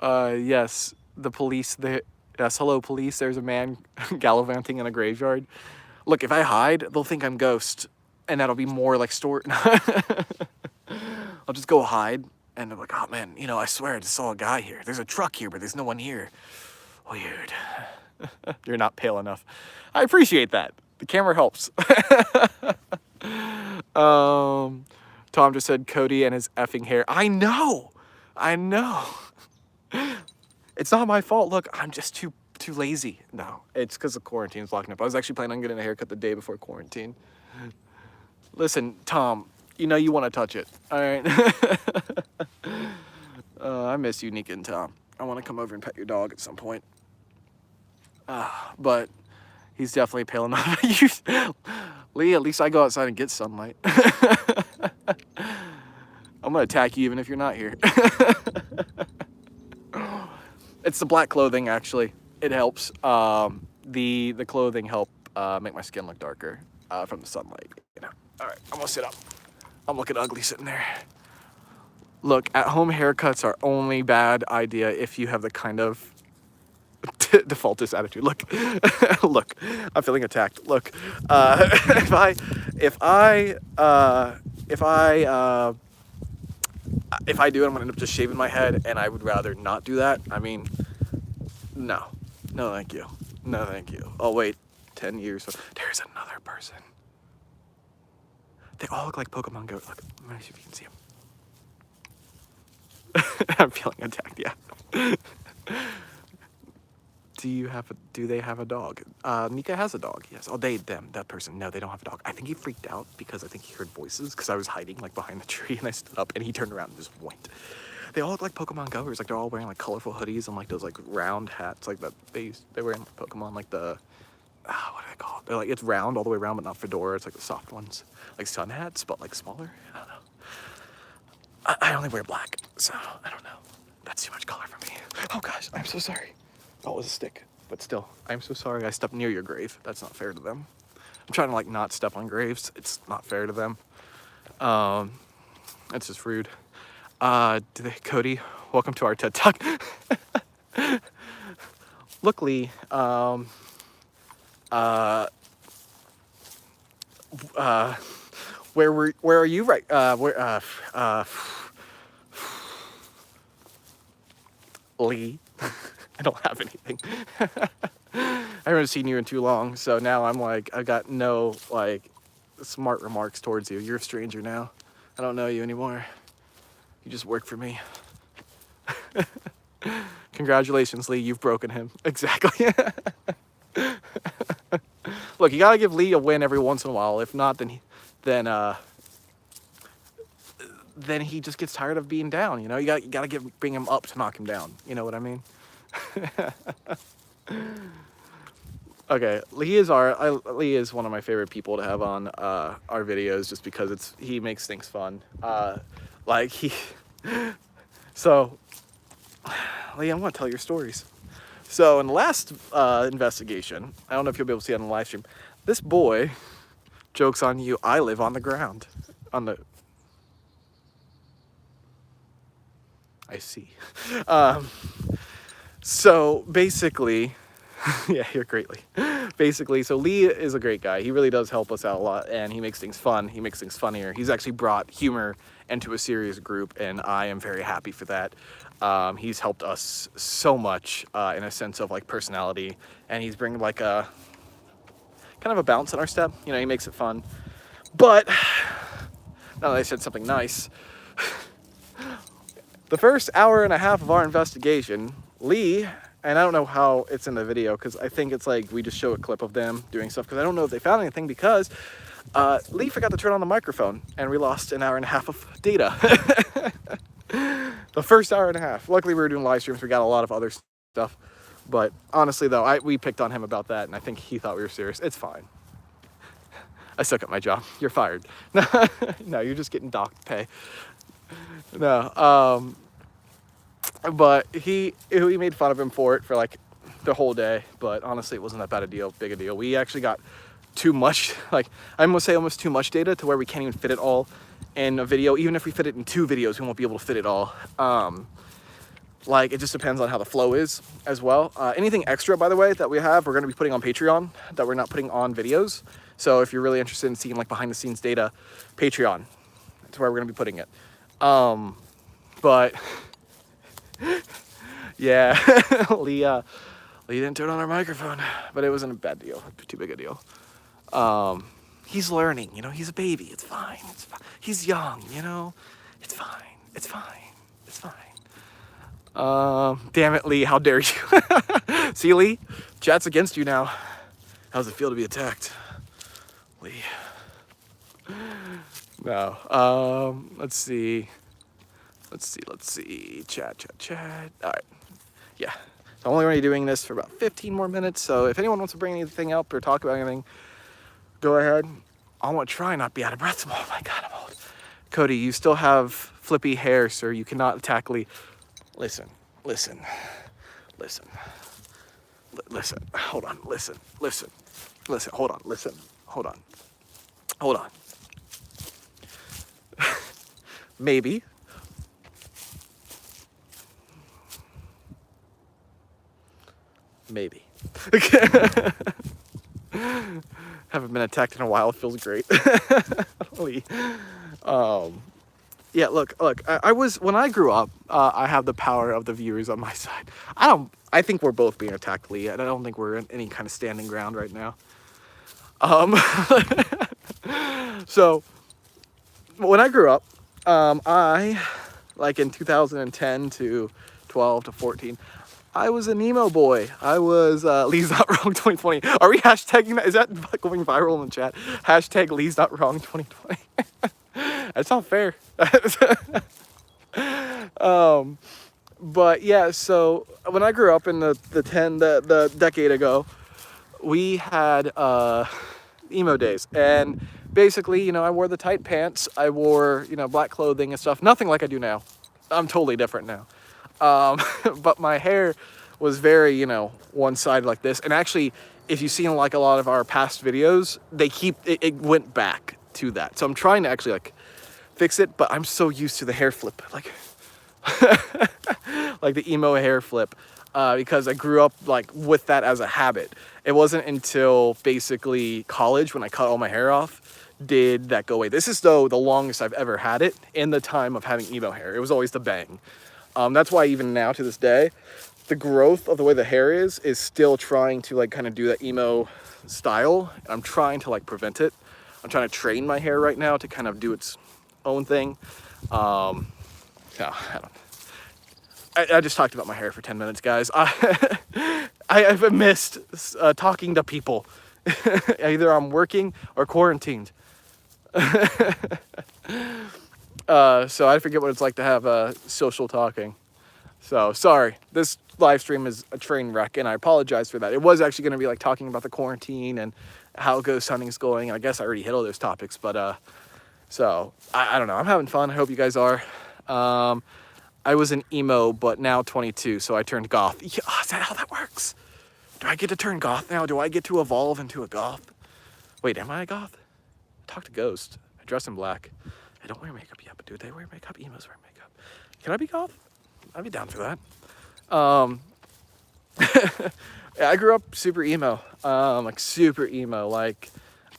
[SPEAKER 1] Yes, the police, yes, hello police, there's a man gallivanting in a graveyard. Look, if I hide, they'll think I'm Ghost, and that'll be more like story. I'll just go hide, and they're like, oh man, you know, I swear I just saw a guy here. There's a truck here, but there's no one here. Weird. You're not pale enough. I appreciate that. The camera helps. Tom just said Cody and his effing hair. I know. It's not my fault. Look, I'm just too lazy. No, it's because the quarantine's locking up. I was actually planning on getting a haircut the day before quarantine. Listen, Tom, you know you want to touch it, all right? I miss you, Nika and Tom. I want to come over and pet your dog at some point. But he's definitely pale enough. Lee, at least I go outside and get sunlight. I'm gonna attack you even if you're not here. It's the black clothing, actually. It helps. The clothing help make my skin look darker from the sunlight. You know. All right, I'm gonna sit up. I'm looking ugly sitting there. Look, at-home haircuts are only bad idea if you have the kind of defaultist attitude. Look, look, I'm feeling attacked. Look, if I do it, I'm gonna end up just shaving my head, and I would rather not do that. I mean, no, thank you, no, thank you. Oh wait, 10 years. There's another person. They all look like Pokemon Go. Look, let me see if you can see them. I'm feeling attacked. Yeah. Do they have a dog? Nika has a dog. Yes. Oh, that person. No, they don't have a dog. I think he freaked out because I think he heard voices because I was hiding like behind the tree and I stood up and he turned around and just went. They all look like Pokemon Goers. Like they're all wearing like colorful hoodies and like those like round hats like that they're wearing like Pokemon like the what are they called? They're like it's round all the way around but not fedora. It's like the soft ones, like sun hats but like smaller. I don't know. I only wear black, so I don't know. That's too much color for me. Oh gosh, I'm so sorry. Oh, it was a stick, but still, I'm so sorry I stepped near your grave. That's not fair to them. I'm trying to like not step on graves. It's not fair to them. It's just rude. Cody, welcome to our TED Talk. Look, Lee, where are you right? Lee, I don't have anything. I haven't seen you in too long, so now I'm like, I got no like smart remarks towards you. You're a stranger now. I don't know you anymore. You just work for me. Congratulations, Lee, you've broken him. Exactly. Look, you gotta give Lee a win every once in a while. If not, then he just gets tired of being down. You know, you gotta bring him up to knock him down. You know what I mean? Okay, Lee is one of my favorite people to have on our videos just because he makes things fun. So Lee, I'm gonna tell your stories. So in the last investigation, I don't know if you'll be able to see it on the live stream. This boy jokes on you. I live on the ground. I see. So basically, yeah, you're greatly. Basically, so Lee is a great guy. He really does help us out a lot, and he makes things fun. He makes things funnier. He's actually brought humor into a serious group, and I am very happy for that. He's helped us so much in a sense of like personality, and he's bringing like a kind of a bounce in our step. You know, he makes it fun. But now that I said something nice, the first hour and a half of our investigation, Lee, and I don't know how it's in the video because I think it's like we just show a clip of them doing stuff because I don't know if they found anything because Lee forgot to turn on the microphone and we lost an hour and a half of data. The first hour and a half. Luckily we were doing live streams. We got a lot of other stuff. But honestly though, we picked on him about that and I think he thought we were serious. It's fine. I suck at my job. You're fired. No, you're just getting docked pay. No, but he made fun of him for it for like the whole day, but honestly it wasn't that big a deal. We actually got too much, like I'm gonna say almost too much data to where we can't even fit it all in a video. Even if we fit it in 2 videos, we won't be able to fit it all. Like it just depends on how the flow is as well. Anything extra, by the way, that we have, we're gonna be putting on Patreon that we're not putting on videos. So if you're really interested in seeing like behind the scenes data, Patreon, that's where we're gonna be putting it. But yeah, Lee didn't turn on our microphone, but it wasn't a bad deal, too big a deal. He's learning, you know, he's a baby, it's fine, it's fine. He's young, you know, it's fine, it's fine, it's fine. Damn it, Lee, how dare you? See, Lee, chat's against you now. How's it feel to be attacked, Lee? No. Let's see. Chat. All right. Yeah. I'm only going to be doing this for about 15 more minutes. So if anyone wants to bring anything up or talk about anything, go ahead. I want to try not be out of breath. Oh my God, I'm old. Cody, you still have flippy hair, sir. You cannot attack Lee. Listen. Hold on. Listen. Hold on. Maybe. Haven't been attacked in a while. It feels great. Yeah, look. I was, when I grew up, I have the power of the viewers on my side. I think we're both being attacked, Lee. I don't think we're in any kind of standing ground right now. So when I grew up, I, like in 2010 to 12 to 14, I was an emo boy. I was Lee's Not Wrong 2020. Are we hashtagging that? Is that going viral in the chat? Hashtag Lee's Not Wrong 2020. That's not fair. But yeah, so when I grew up in the decade ago, we had emo days, and basically, you know, I wore the tight pants, I wore, you know, black clothing and stuff. Nothing like I do now. I'm totally different now. But my hair was very, you know, one-sided like this. And actually, if you've seen like a lot of our past videos, it went back to that. So I'm trying to actually like fix it, but I'm so used to the hair flip, like, like the emo hair flip, because I grew up like with that as a habit. It wasn't until basically college when I cut all my hair off did that go away. This is though the longest I've ever had it in the time of having emo hair. It was always the bang. That's why even now to this day, the growth of the way the hair is still trying to like kind of do that emo style. And I'm trying to like prevent it. I'm trying to train my hair right now to kind of do its own thing. No, I just talked about my hair for 10 minutes, guys. I've missed talking to people. Either I'm working or quarantined. So I forget what it's like to have social talking. So sorry, this live stream is a train wreck, and I apologize for that. It was actually going to be like talking about the quarantine and how ghost hunting's going. I guess I already hit all those topics, but so I don't know. I'm having fun. I hope you guys are. I was an emo, but now 22, so I turned goth. Yeah, is that how that works? Do I get to turn goth now? Do I get to evolve into a goth? Wait, am I a goth? I talk to ghosts. I dress in black. I don't wear makeup yet, but do they wear makeup? Emos wear makeup. Can I be goth? I'd be down for that. Yeah, I grew up super emo. Like super emo, like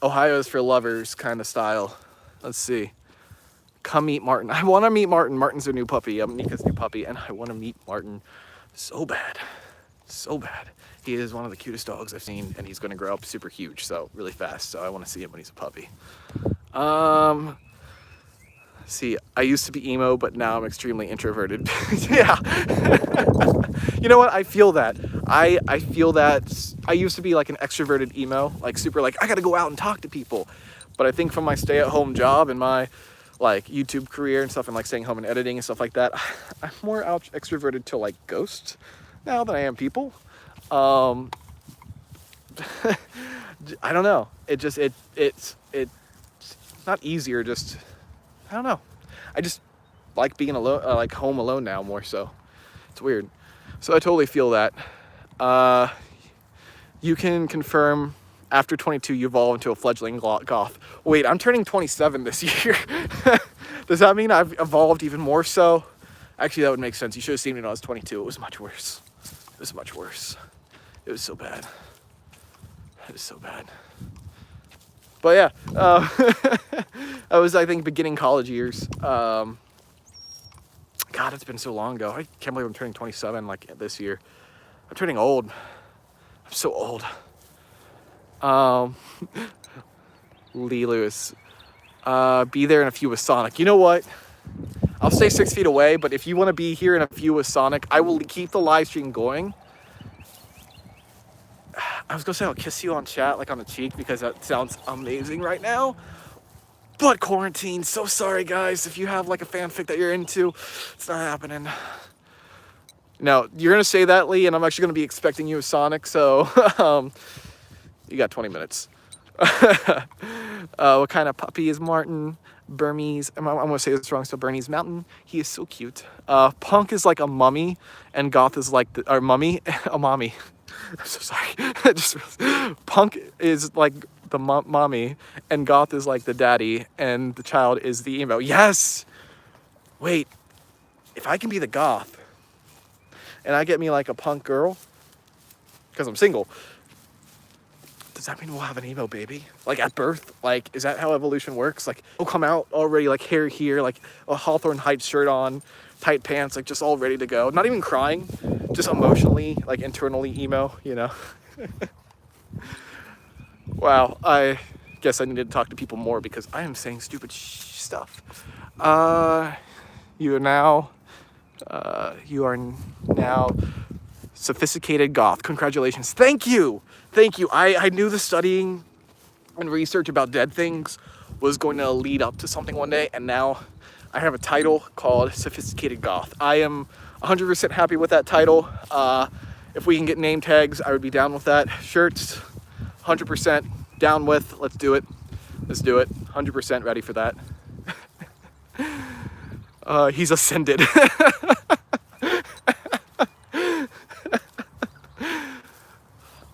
[SPEAKER 1] Ohio's for lovers kind of style. Let's see. Come meet Martin. I want to meet Martin. Martin's a new puppy. I'm Nika's new puppy, and I want to meet Martin so bad. So bad. He is one of the cutest dogs I've seen, and he's going to grow up super huge, so really fast. So I want to see him when he's a puppy. See, I used to be emo, but now I'm extremely introverted. Yeah. You know what? I feel that. I feel that. I used to be like an extroverted emo, like super like, I got to go out and talk to people. But I think from my stay-at-home job and my like YouTube career and stuff, and like staying home and editing and stuff like that, I'm more extroverted to like ghosts now than I am people. I don't know. It's not easier. Just, I don't know. I just like being alone, like home alone now more so. It's weird. So I totally feel that. You can confirm after 22 you evolve into a fledgling goth. Wait, I'm turning 27 this year. Does that mean I've evolved even more so? Actually, that would make sense. You should have seen me when I was 22. It was much worse. It was much worse. It was so bad. It was so bad. But yeah, I was, I think, beginning college years. God, it's been so long ago. I can't believe I'm turning 27 like this year. I'm turning old. I'm so old. Lee Lewis. Be there in a few with Sonic. You know what? I'll stay 6 feet away, but if you want to be here in a view with Sonic, I will keep the live stream going. I was gonna say I'll kiss you on chat, like on the cheek, because that sounds amazing right now. But quarantine, so sorry guys, if you have like a fanfic that you're into, it's not happening. No, you're gonna say that, Lee, and I'm actually gonna be expecting you with Sonic, so you got 20 minutes. What kind of puppy is Martin? Burmese, I'm gonna say this wrong, so Bernese Mountain. He is so cute. Punk is like a mummy, and Goth is like the, or mummy, a mommy. I'm so sorry. Punk is like the mommy, and Goth is like the daddy, and the child is the emo. Yes! Wait, if I can be the Goth, and I get me like a punk girl, because I'm single, does that mean we'll have an emo baby? Like at birth? Like, is that how evolution works? Like, we'll come out already like hair here, like a Hawthorne Heights shirt on, tight pants, like just all ready to go. Not even crying, just emotionally, like internally emo, you know? Wow, I guess I need to talk to people more because I am saying stupid stuff. You are now sophisticated Goth. Congratulations. Thank you. Thank you. I knew the studying and research about dead things was going to lead up to something one day, and now I have a title called Sophisticated Goth. I am 100% happy with that title. If we can get name tags, I would be down with that. Shirts, 100% down with. Let's do it. Let's do it. 100% ready for that. He's ascended.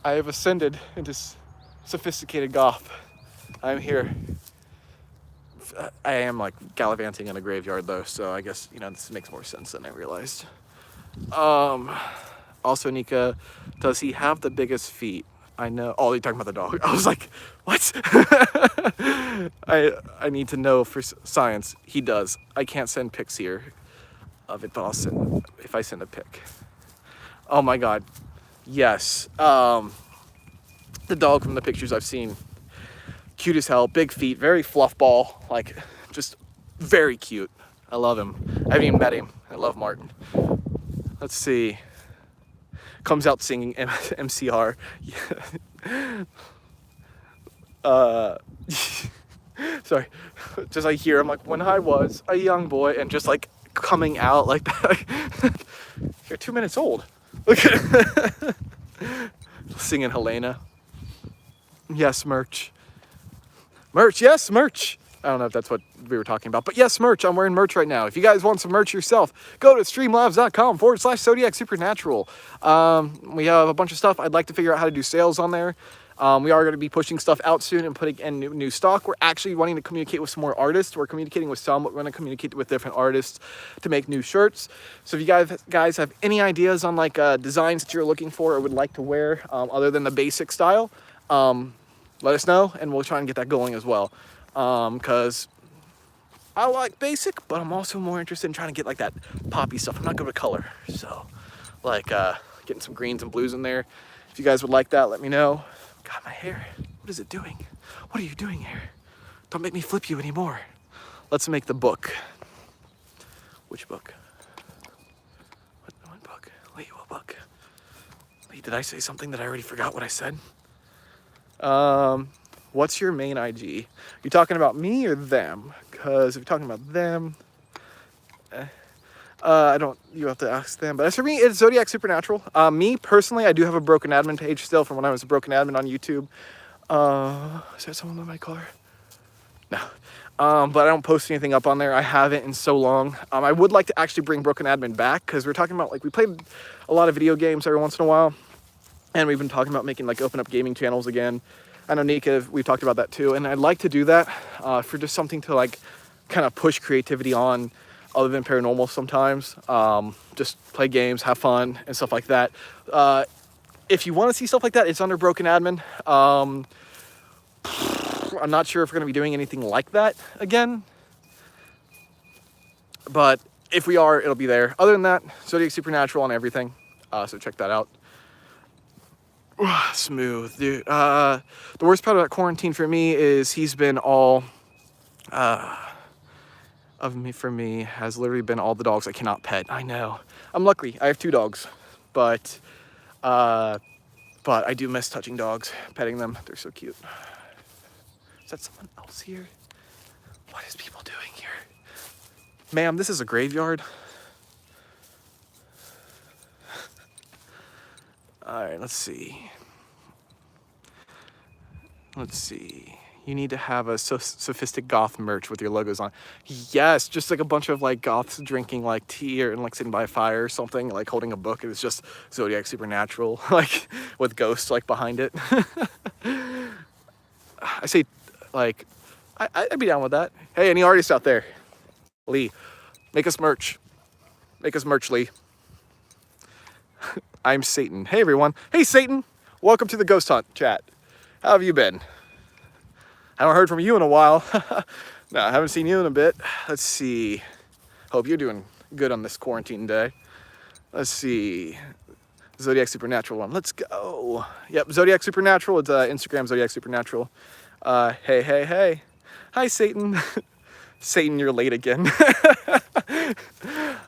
[SPEAKER 1] I have ascended into sophisticated Goth. I'm here. I am like gallivanting in a graveyard though, so I guess, you know, this makes more sense than I realized. Also, Nika, does he have the biggest feet? I know. Oh, you're talking about the dog. I was like, what? I need to know for science. He does. I can't send pics here of it, but I'll send if I send a pic. Oh my God. Yes. The dog from the pictures I've seen, cute as hell, big feet, very fluff ball, like just very cute. I love him. I haven't even met him. I love Martin. Let's see. Comes out singing MCR. Sorry. Just I hear him like, when I was a young boy, and just like coming out like that. You're 2 minutes old. Look at singing Helena. Yes, merch. Merch, yes, merch. I don't know if that's what we were talking about, but yes, merch. I'm wearing merch right now. If you guys want some merch yourself, go to streamlabs.com/Zodiac Supernatural. We have a bunch of stuff. I'd like to figure out how to do sales on there. We are going to be pushing stuff out soon and putting in new stock. We're actually wanting to communicate with some more artists. We're communicating with some, but we're going to communicate with different artists to make new shirts. So if you guys have any ideas on like designs that you're looking for or would like to wear other than the basic style, let us know and we'll try and get that going as well. Because I like basic, but I'm also more interested in trying to get like that poppy stuff. I'm not good with color, so like getting some greens and blues in there. If you guys would like that, let me know. God, my hair, what is it doing? What are you doing here? Don't make me flip you anymore. Let's make the book. Which book? What book? Wait, what book? Wait, did I say something that I already forgot what I said? What's your main IG? You talking about me or them? Because if you're talking about them, you have to ask them. But as for me, it's Zodiac Supernatural. Me, personally, I do have a Broken Admin page still from when I was a Broken Admin on YouTube. Is that someone in my car? No. But I don't post anything up on there. I haven't in so long. I would like to actually bring Broken Admin back because we're talking about, like, we played a lot of video games every once in a while. And we've been talking about making, like, open up gaming channels again. I know Nika, we've talked about that too. And I'd like to do that for just something to, like, kind of push creativity on other than paranormal sometimes. Just play games, have fun, and stuff like that. If you want to see stuff like that, it's under Broken Admin. I'm not sure if we're going to be doing anything like that again. But if we are, it'll be there. Other than that, Zodiac Supernatural on everything. So check that out. Smooth, dude. The worst part about quarantine for me is he's been all... of me for me has literally been all the dogs I cannot pet. I know. I'm lucky. I have 2 dogs, but I do miss touching dogs, petting them. They're so cute. Is that someone else here? What is people doing here? Ma'am, this is a graveyard. All right, let's see. You need to have a sophistic goth merch with your logos on. Yes, just like a bunch of like goths drinking like tea or and like sitting by a fire or something, like holding a book. It's just Zodiac Supernatural, like with ghosts like behind it. I say, like, I'd be down with that. Hey, any artists out there? Lee, make us merch. Make us merch, Lee. I'm Satan. Hey, everyone. Hey, Satan. Welcome to the Ghost Hunt chat. How have you been? I haven't heard from you in a while. No, I haven't seen you in a bit. Let's see. Hope you're doing good on this quarantine day. Let's see. Zodiac Supernatural one. Let's go. Yep, Zodiac Supernatural. It's Instagram Zodiac Supernatural. Hey. Hi, Satan. Satan, you're late again.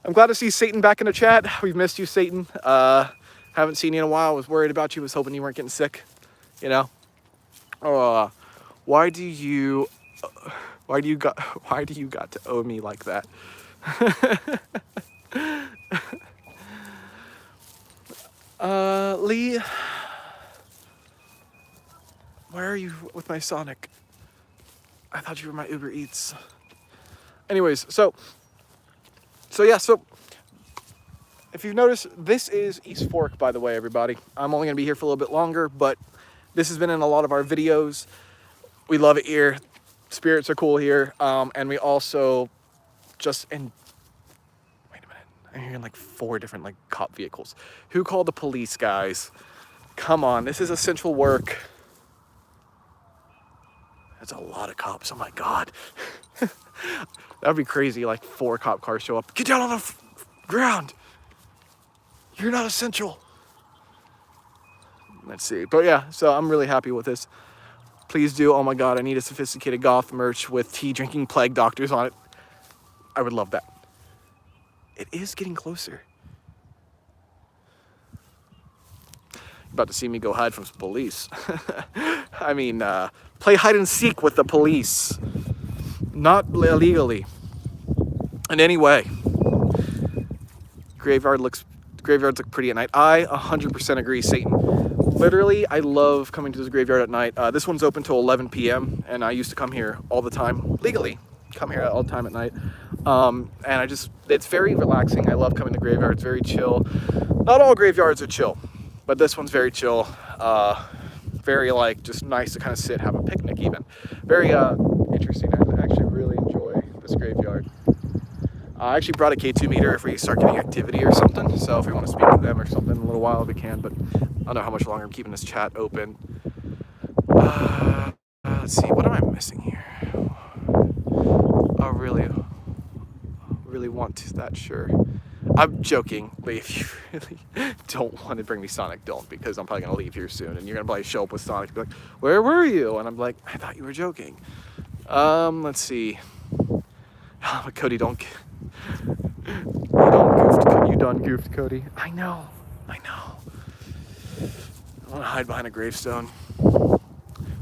[SPEAKER 1] I'm glad to see Satan back in the chat. We've missed you, Satan. Haven't seen you in a while. I was worried about you. Was hoping you weren't getting sick. You know. Why do you got to owe me like that? Lee, where are you with my Sonic? I thought you were my Uber Eats. Anyways, so if you've noticed, this is East Fork, by the way, everybody. I'm only gonna be here for a little bit longer, but this has been in a lot of our videos. We love it here. Spirits are cool here. And we also wait a minute. I'm hearing like 4 different like cop vehicles. Who called the police, guys? Come on, this is essential work. That's a lot of cops, oh my God. That'd be crazy, like 4 cop cars show up. Get down on the ground. You're not essential. Let's see, but yeah, so I'm really happy with this. Please do. Oh my God, I need a sophisticated goth merch with tea drinking plague doctors on it. I would love that. It is getting closer. You're about to see me go hide from some police. I mean, play hide and seek with the police. Not illegally. In any way. Graveyards look pretty at night. I 100% agree, Satan. Literally, I love coming to this graveyard at night. This one's open till 11 p.m. and I used to come here all the time, legally. Come here all the time at night. And it's very relaxing. I love coming to graveyards. It's very chill. Not all graveyards are chill, but this one's very chill. Very like just nice to kind of sit, have a picnic even. Very interesting. I actually really enjoy this graveyard. I actually brought a K2 meter if we start getting activity or something. So if we want to speak to them or something in a little while, we can. But I don't know how much longer I'm keeping this chat open. Let's see. What am I missing here? I really want that, sure. I'm joking, but if you really don't want to bring me Sonic, don't, because I'm probably going to leave here soon, and you're going to probably show up with Sonic and be like, where were you? And I'm like, I thought you were joking. Let's see. Cody, you done goofed, Cody. I know. I want to hide behind a gravestone.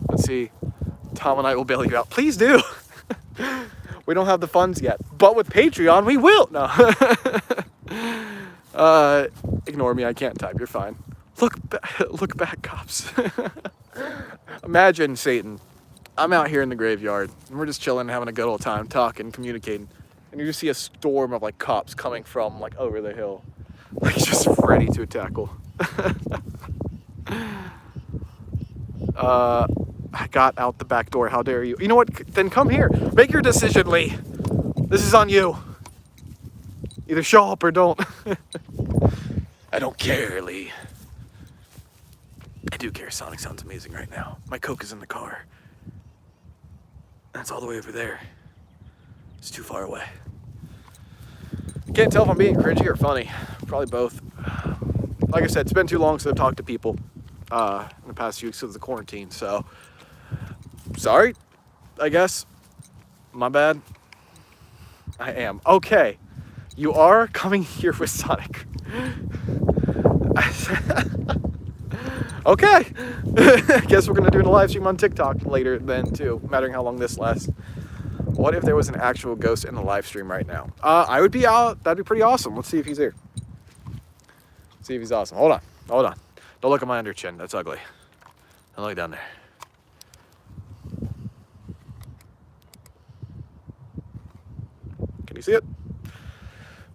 [SPEAKER 1] Let's see. Tom and I will bail you out. Please do. We don't have the funds yet, but with Patreon, we will. No. Ignore me. I can't type. You're fine. Look back, cops. Imagine, Satan. I'm out here in the graveyard, and we're just chilling, having a good old time, talking, communicating, and you just see a storm of like cops coming from like over the hill, like just ready to tackle. I got out the back door. How dare you? You know what? Then come here. Make your decision, Lee. This is on you. Either show up or don't. I don't care, Lee. I do care. Sonic sounds amazing right now. My Coke is in the car. That's all the way over there. It's too far away. I can't tell if I'm being cringy or funny. Probably both. Like I said, it's been too long since I've talked to people in the past few weeks of the quarantine, so sorry, I guess. My bad. I am. Okay. You are coming here with Sonic. Okay. Guess we're gonna do a live stream on TikTok later then too, mattering how long this lasts. What if there was an actual ghost in the live stream right now? I would be out. That'd be pretty awesome. Let's see if he's here. See if he's awesome. Hold on. Hold on. Don't look at my under chin. That's ugly. Don't look down there. Can you see it?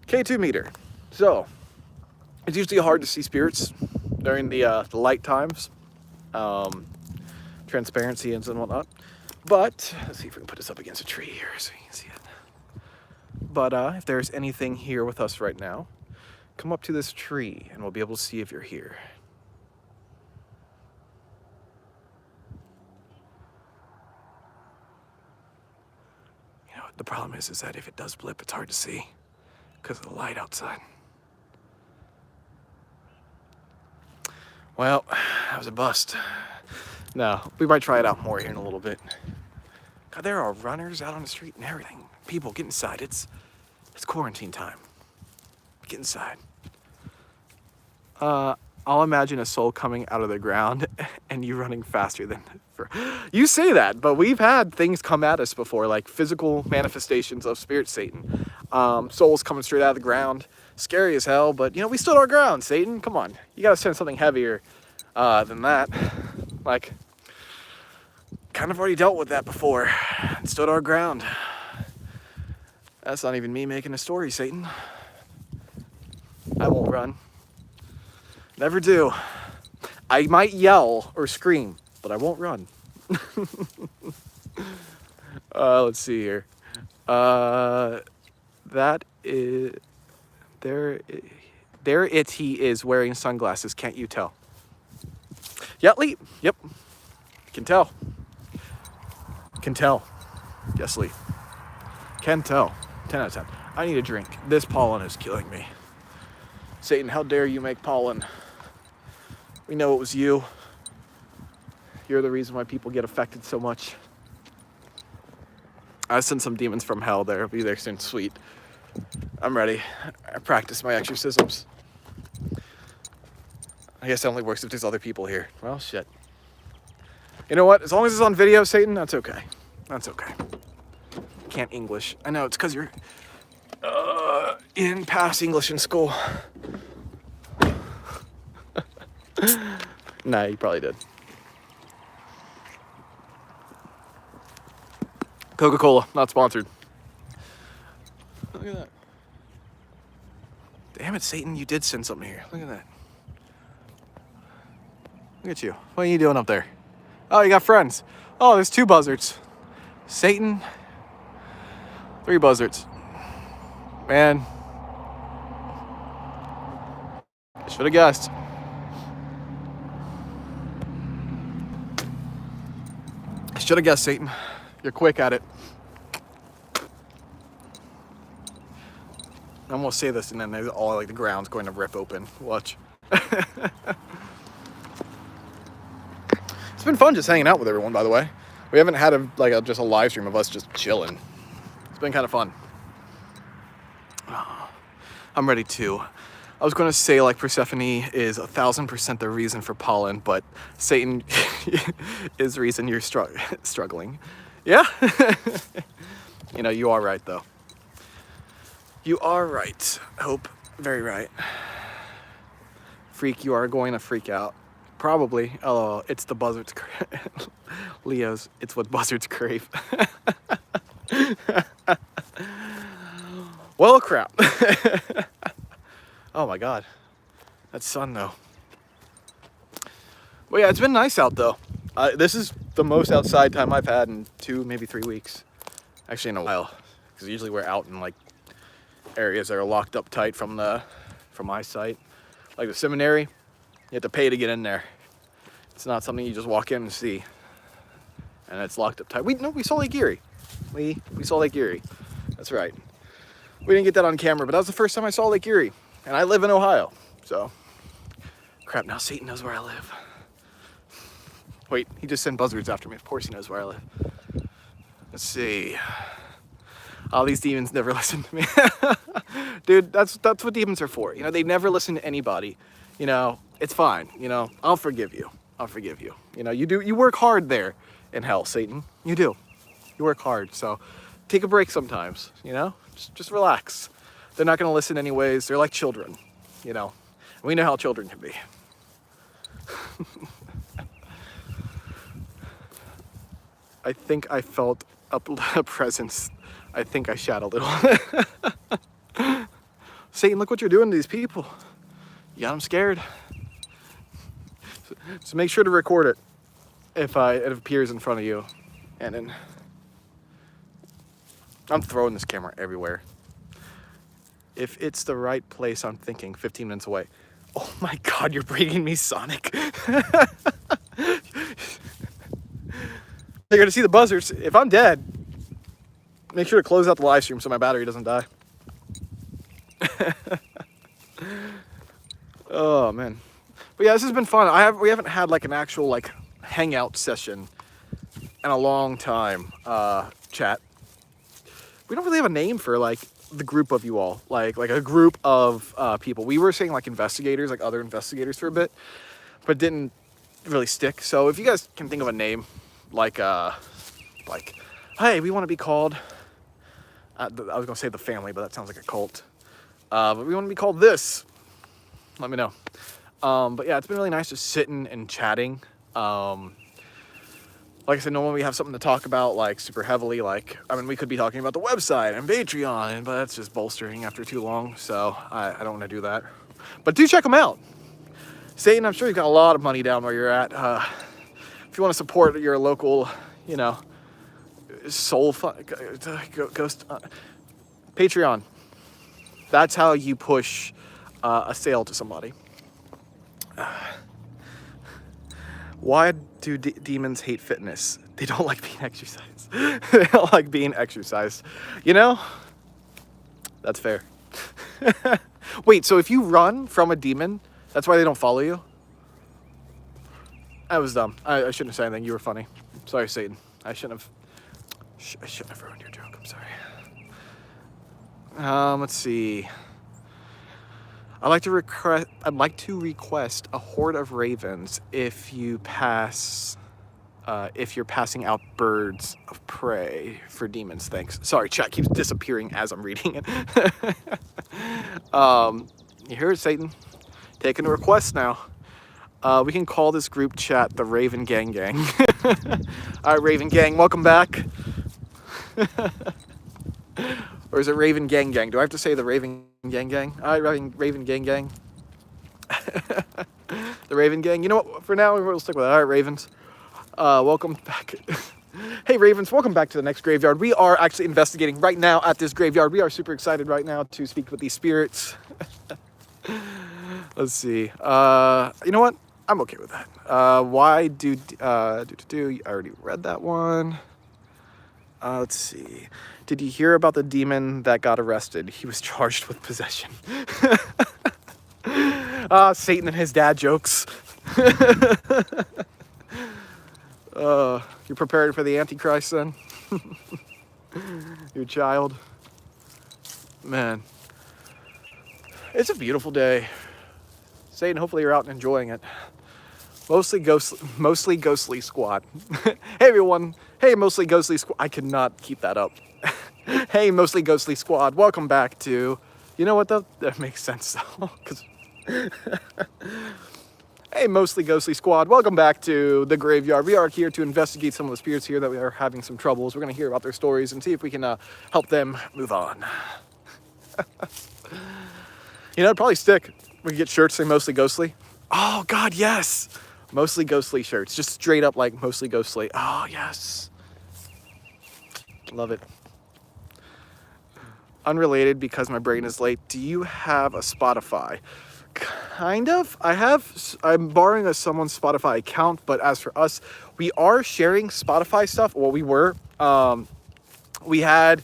[SPEAKER 1] K2 meter. So, it's usually hard to see spirits during the light times. Transparency and whatnot. But, let's see if we can put this up against a tree here so you can see it. But if there's anything here with us right now, come up to this tree and we'll be able to see if you're here. You know, the problem is that if it does blip, it's hard to see because of the light outside. Well, that was a bust. No, we might try it out more here in a little bit. God, there are runners out on the street and everything. People, get inside. It's quarantine time. Get inside. I'll imagine a soul coming out of the ground and you running faster than... You say that, but we've had things come at us before, like physical manifestations of spirit Satan. Souls coming straight out of the ground. Scary as hell, but, you know, we stood our ground, Satan. Come on. You gotta send something heavier than that. Like, kind of already dealt with that before. Stood our ground. That's not even me making a story, Satan. I won't run. Never do. I might yell or scream, but I won't run. Let's see here. That is... There he is wearing sunglasses. Can't you tell? Yeah, Lee. Yep. Can tell. Can tell. Yes, Lee. Can tell. 10 out of 10. I need a drink. This pollen is killing me. Satan, how dare you make pollen? We know it was you. You're the reason why people get affected so much. I sent some demons from hell there. I'll be there soon. Sweet. I'm ready. I practice my exorcisms. I guess it only works if there's other people here. Well, shit. You know what? As long as it's on video, Satan, that's okay. That's okay. Can't English. I know, it's because you're in past English in school. Nah, you probably did. Coca-Cola, not sponsored. Look at that. Damn it, Satan, you did send something here. Look at that. Look at you. What are you doing up there? Oh, you got friends. Oh, there's 2 buzzards. Satan. 3 buzzards. Man. Should have guessed. Should have guessed, Satan. You're quick at it. I'm gonna say this and then there's all like the ground's going to rip open. Watch. It's been fun just hanging out with everyone, by the way. We haven't had just a live stream of us just chilling. It's been kind of fun. I'm ready too. I was going to say like Persephone is 1000% the reason for pollen, but Satan is the reason you're struggling. Yeah? You know, you are right though. You are right. Hope. Very right. Freak, you are going to freak out. Probably. Oh, it's the buzzards. Leo's, it's what buzzards crave. Well, crap. Oh my God. That sun though. Well, yeah, it's been nice out though. This is the most outside time I've had in 2, maybe 3 weeks. Actually in a while. Because usually we're out in like areas that are locked up tight from my site. Like the seminary, you have to pay to get in there. It's not something you just walk in and see. And it's locked up tight. We saw Lake Erie. We saw Lake Erie. That's right. We didn't get that on camera, but that was the first time I saw Lake Erie. And I live in Ohio, so. Crap, now Satan knows where I live. Wait, he just sent buzzards after me. Of course he knows where I live. Let's see. All these demons never listen to me. Dude, that's what demons are for. You know, they never listen to anybody. You know, it's fine. You know, I'll forgive you. I'll forgive you. You know, you work hard there in hell, Satan. You do. You work hard. So take a break sometimes, you know? Just relax. They're not going to listen anyways. They're like children, you know? We know how children can be. I think I felt a presence. I think I shat a little. Satan, look what you're doing to these people. You got them scared. So make sure to record it if it appears in front of you. And then I'm throwing this camera everywhere. If it's the right place, I'm thinking 15 minutes away. Oh my God, you're bringing me Sonic. You're gonna see the buzzers. If I'm dead, make sure to close out the live stream so my battery doesn't die. Oh man. But yeah, this has been fun. We haven't had like an actual like hangout session in a long time. Chat. We don't really have a name for like the group of you all, like a group of people. We were saying like investigators, like other investigators for a bit, but didn't really stick. So if you guys can think of a name, like hey, we want to be called, I was gonna say the family, but that sounds like a cult. But we want to be called this. Let me know. But yeah, it's been really nice just sitting and chatting. Like I said, normally we have something to talk about, like super heavily. Like, I mean, we could be talking about the website and Patreon, but that's just bolstering after too long. So I don't want to do that. But do check them out. Satan, I'm sure you've got a lot of money down where you're at. If you want to support your local, you know, soul ghost Patreon. That's how you push a sale to somebody. Why do demons hate fitness? They don't like being exercised. They don't like being exercised. You know? That's fair. Wait, so if you run from a demon, that's why they don't follow you? I was dumb. I shouldn't have said anything. You were funny. Sorry, Satan. I shouldn't have ruined your joke. I'm sorry. Let's see. I'd like to request a horde of ravens if you're passing out birds of prey for demons. Thanks. Sorry, chat keeps disappearing as I'm reading it. You hear it, Satan? Taking a request now. We can call this group chat the Raven Gang Gang. All right, Raven Gang, welcome back. Or is it Raven Gang Gang? Do I have to say the Raven Gang Gang? All right, Raven Gang Gang. The Raven Gang. You know what? For now, we'll stick with that. All right, Ravens. Welcome back. Hey, Ravens, welcome back to the next graveyard. We are actually investigating right now at this graveyard. We are super excited right now to speak with these spirits. Let's see. You know what? I'm okay with that. Why do I already read that one. Let's see. Did you hear about the demon that got arrested? He was charged with possession. Satan and his dad jokes. You're prepared for the Antichrist then? Your child. Man. It's a beautiful day. Satan, hopefully you're out and enjoying it. Mostly ghostly squad. Hey everyone. Hey, mostly ghostly squad. I could not keep that up. Hey, mostly ghostly squad. Welcome back to, you know what though? That makes sense though. Hey, mostly ghostly squad. Welcome back to the graveyard. We are here to investigate some of the spirits here that we are having some troubles. We're going to hear about their stories and see if we can help them move on. You know, it'd probably stick. We could get shirts say mostly ghostly. Oh God, yes. Mostly ghostly shirts. Just straight up like mostly ghostly. Oh yes. Love it. Unrelated because my brain is late. Do you have a Spotify? Kind of. I'm borrowing someone's Spotify account, but as for us, we are sharing Spotify stuff. Well, we were. We had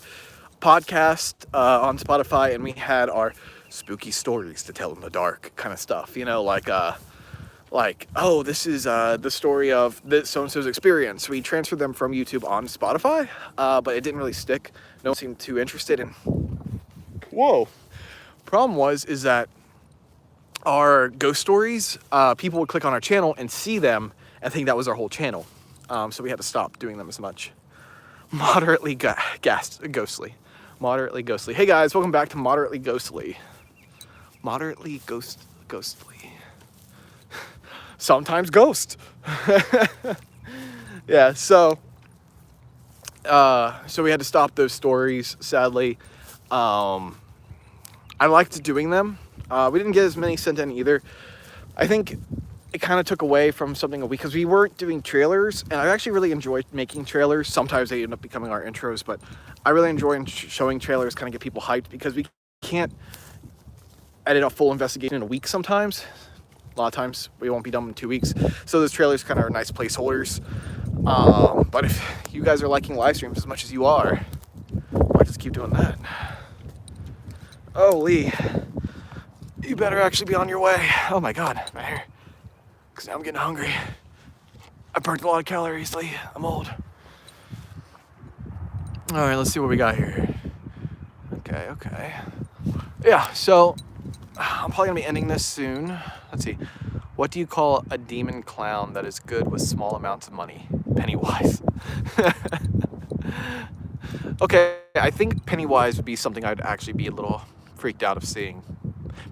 [SPEAKER 1] podcast on Spotify, and we had our spooky stories to tell in the dark kind of stuff. You know, like like, oh, this is the story of this so-and-so's experience. We transferred them from YouTube on Spotify, but it didn't really stick. No one seemed too interested in. Whoa. Problem is that our ghost stories, people would click on our channel and see them and think that was our whole channel. So we had to stop doing them as much. Moderately ghostly. Moderately ghostly. Hey guys, welcome back to Moderately Ghostly. Moderately ghostly. Sometimes ghost. Yeah, so we had to stop those stories, sadly. I liked doing them. We didn't get as many sent in either. I think it kind of took away from something because we weren't doing trailers, and I actually really enjoyed making trailers. Sometimes they end up becoming our intros, but I really enjoy showing trailers, kind of get people hyped, because we can't edit a full investigation in a week sometimes. A lot of times we won't be done in 2 weeks. So those trailers kind of are nice placeholders. But if you guys are liking live streams as much as you are, I just keep doing that. Oh, Lee, you better actually be on your way. Oh my God, my hair. Because now I'm getting hungry. I burned a lot of calories, Lee. I'm old. All right, let's see what we got here. Okay. Yeah, so I'm probably gonna be ending this soon. Let's see. What do you call a demon clown that is good with small amounts of money? Pennywise. Okay, I think Pennywise would be something I'd actually be a little freaked out of seeing.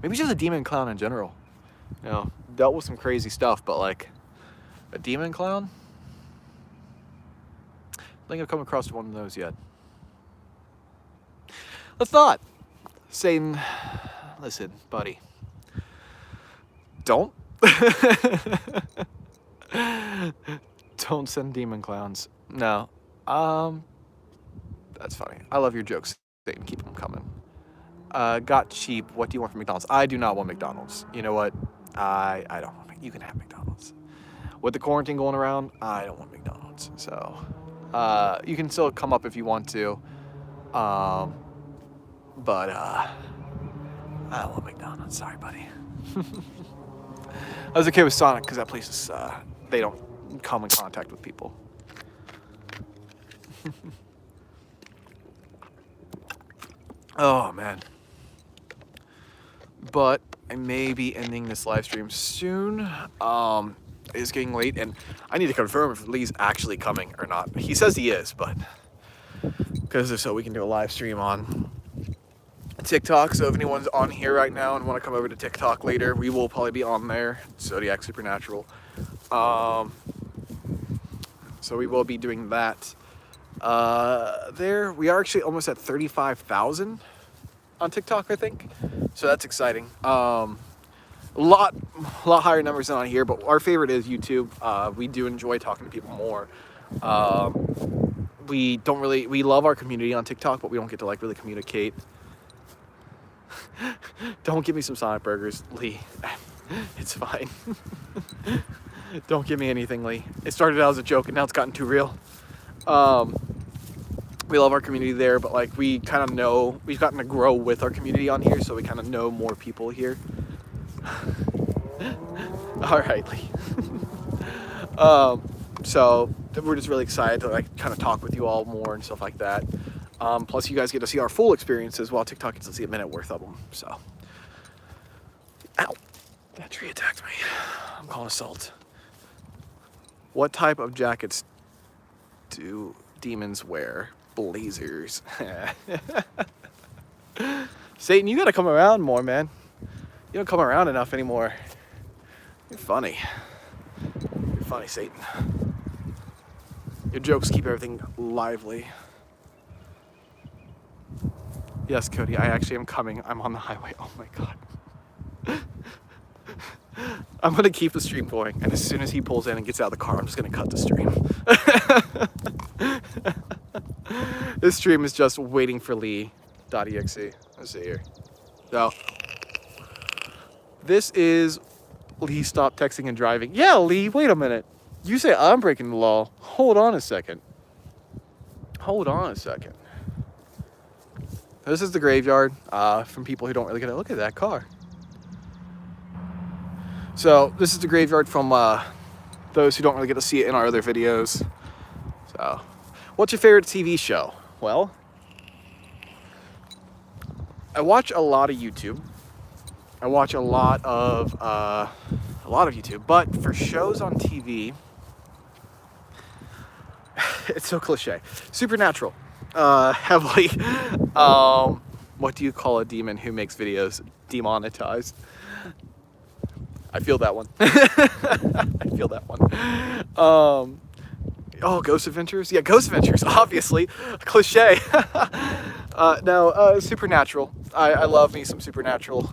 [SPEAKER 1] Maybe just a demon clown in general. You know, dealt with some crazy stuff, but like a demon clown? I don't think I've come across one of those yet. Let's not. Satan, listen, buddy. Don't. Don't send demon clowns. No. That's funny. I love your jokes, Satan. Keep them coming. Got cheap. What do you want from McDonald's? I do not want McDonald's. You know what? I don't want it. You can have McDonald's. With the quarantine going around, I don't want McDonald's. So, you can still come up if you want to. But I don't want McDonald's. Sorry, buddy. I was okay with Sonic because that place is, they don't come in contact with people. Oh, man. But I may be ending this live stream soon. It's getting late, and I need to confirm if Lee's actually coming or not. He says he is, but because if so, we can do a live stream on TikTok. So if anyone's on here right now and want to come over to TikTok later, we will probably be on there. Zodiac Supernatural. So we will be doing that. There we are actually almost at 35,000 on TikTok, I think. So that's exciting. A lot higher numbers than on here, but our favorite is YouTube. We do enjoy talking to people more. We love our community on TikTok, but we don't get to like really communicate. Don't give me some Sonic burgers, Lee. It's fine. Don't give me anything, Lee. It started out as a joke and now it's gotten too real. We love our community there, but like we kind of know, we've gotten to grow with our community on here, so we kind of know more people here. All right, Lee. So we're just really excited to like kind of talk with you all more and stuff like that. Plus you guys get to see our full experiences while TikTok gets to see a minute worth of them. So, ow, that tree attacked me. I'm calling assault. What type of jackets do demons wear? Blazers. Satan, you gotta come around more, man. You don't come around enough anymore. You're funny. You're funny, Satan. Your jokes keep everything lively. Yes, Cody, I actually am coming. I'm on the highway. Oh my God. I'm gonna keep the stream going, and as soon as he pulls in and gets out of the car, I'm just gonna cut the stream. This stream is just waiting for Lee.exe. Let's see here. So, this is Lee stop texting and driving. Yeah, Lee, wait a minute. You say I'm breaking the law. Hold on a second. Hold on a second. This is the graveyard from people who don't really get it. Look at that car. So this is the graveyard from those who don't really get to see it in our other videos. So, what's your favorite TV show? Well, I watch a lot of YouTube. I watch a lot of YouTube, but for shows on TV, it's so cliche. Supernatural, heavily. What do you call a demon who makes videos demonetized? I feel that one. I feel that one. Oh, Ghost Adventures? Yeah, Ghost Adventures, obviously. Cliche. No, Supernatural. I love me some Supernatural.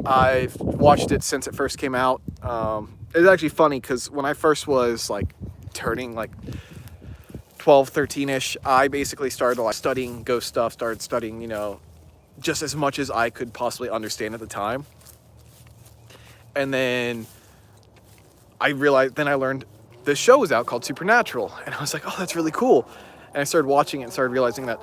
[SPEAKER 1] I've watched it since it first came out. It's actually funny because when I first was like turning like 12, 13-ish, I basically started like studying ghost stuff, started studying, you know, just as much as I could possibly understand at the time. And then I realized, then I learned this show was out called Supernatural. And I was like, oh, that's really cool. And I started watching it and started realizing that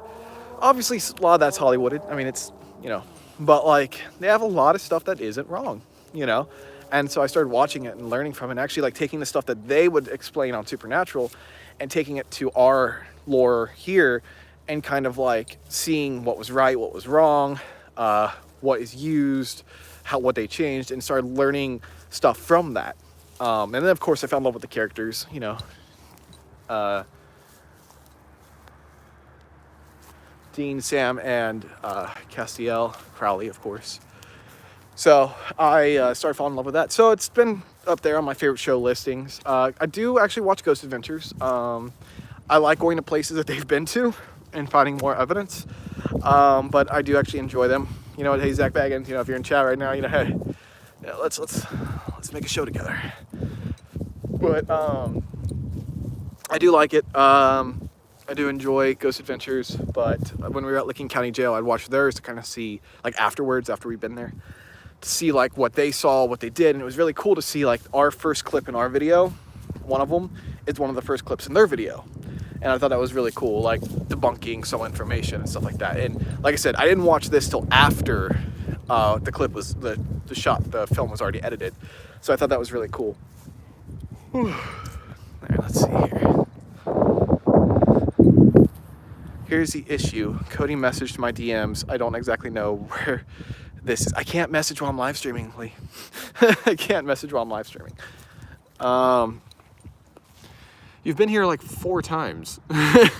[SPEAKER 1] obviously a lot of that's Hollywooded. I mean, it's, you know, but like they have a lot of stuff that isn't wrong, you know? And so I started watching it and learning from it, and actually like taking the stuff that they would explain on Supernatural and taking it to our lore here and kind of like seeing what was right, what was wrong, what is used, what they changed, and started learning stuff from that. And then of course I fell in love with the characters, you know, Dean, Sam, and Castiel, Crowley, of course. So I started falling in love with that. So it's been up there on my favorite show listings. I do actually watch Ghost Adventures. I like going to places that they've been to and finding more evidence. But I do actually enjoy them. You know what? Hey, Zach Baggins, you know, if you're in chat right now, you know, hey, yeah, let's make a show together. But I do like it. I do enjoy Ghost Adventures, but when we were at Licking County Jail, I'd watch theirs to kind of see, like afterwards, after we've been there, to see like what they saw, what they did, and it was really cool to see like our first clip in our video, one of them, is one of the first clips in their video. And I thought that was really cool, like debunking some information and stuff like that. And like I said, I didn't watch this till after the clip was, the film was already edited. So I thought that was really cool. There, let's see here. Here's the issue. Cody messaged my DMs. I don't exactly know where this is. I can't message while I'm live streaming, Lee. I can't message while I'm live streaming. You've been here like 4 times. Let's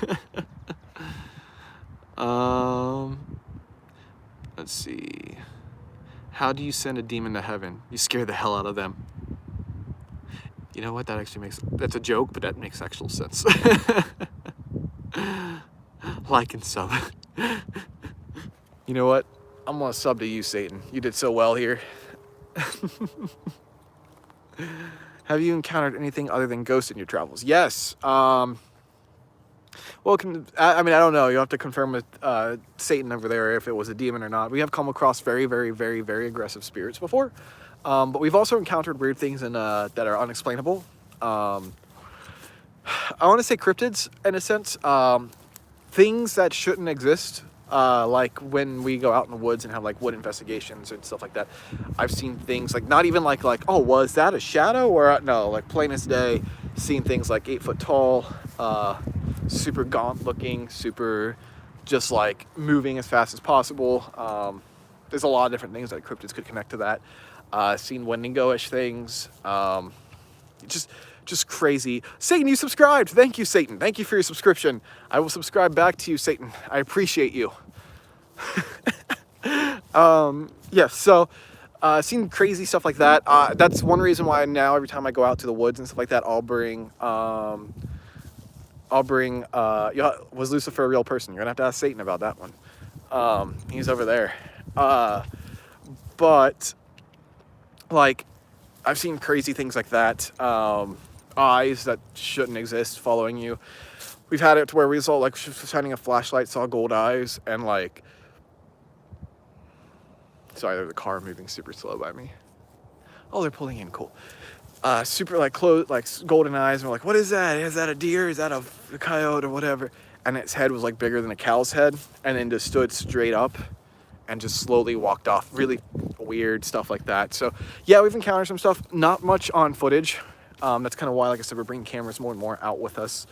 [SPEAKER 1] see. How do you send a demon to heaven? You scare the hell out of them. You know what? That actually makes, that's a joke, but that makes actual sense. Like and sub. You know what? I'm gonna sub to you, Satan. You did so well here. Have you encountered anything other than ghosts in your travels? Yes. Well, I mean, I don't know. You have to confirm with Satan over there if it was a demon or not. We have come across very, very, very, very aggressive spirits before. But we've also encountered weird things in, that are unexplainable. I want to say cryptids, in a sense. Things that shouldn't exist. Like when we go out in the woods and have like wood investigations and stuff like that. I've seen things like, not even like, oh, was that a shadow? Or no, like plain as day, seen things like 8 foot tall, super gaunt looking, super just like moving as fast as possible. There's a lot of different things that cryptids could connect to that. Seen Wendigo-ish things. Just crazy. Satan, you subscribed. Thank you, Satan. Thank you for your subscription. I will subscribe back to you, Satan. I appreciate you. Yeah, so seen crazy stuff like that. That's one reason why now every time I go out to the woods and stuff like that, I'll bring yeah, was Lucifer a real person? You're gonna have to ask Satan about that one. He's over there. But like, I've seen crazy things like that. Eyes that shouldn't exist following you. We've had it to where we saw, like, shining a flashlight, saw gold eyes, and like, sorry, there's a car moving super slow by me. Oh, they're pulling in, cool. Super like golden eyes, and we're like, what is that? Is that a deer? Is that a coyote or whatever? And its head was like bigger than a cow's head, and then just stood straight up and just slowly walked off really, weird stuff like that. So yeah, we've encountered some stuff, not much on footage. That's kind of why, like I said, we're bringing cameras more and more out with us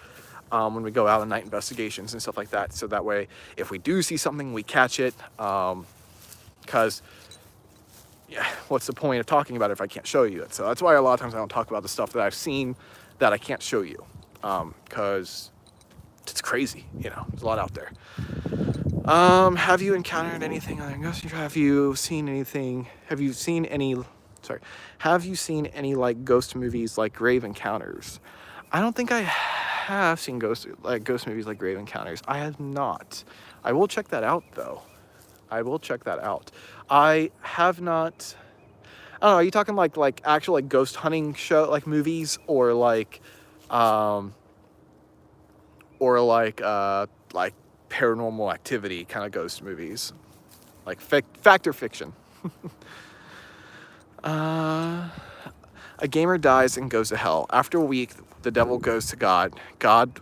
[SPEAKER 1] when we go out on night investigations and stuff like that. So that way, if we do see something, we catch it. Because yeah, what's the point of talking about it if I can't show you it? So that's why a lot of times I don't talk about the stuff that I've seen that I can't show you, because it's crazy, you know, there's a lot out there. Have you encountered anything other than ghosts? Have you seen anything, have you seen any like ghost movies like Grave Encounters? I don't think I have seen ghost movies like Grave Encounters. I have not. I will check that out though. I will check that out. I have not. I don't know. Are you talking like actual like ghost hunting show like movies, or like Paranormal Activity kind of ghost movies, like fact or fiction? A gamer dies and goes to hell. After a week, the devil goes to God. God,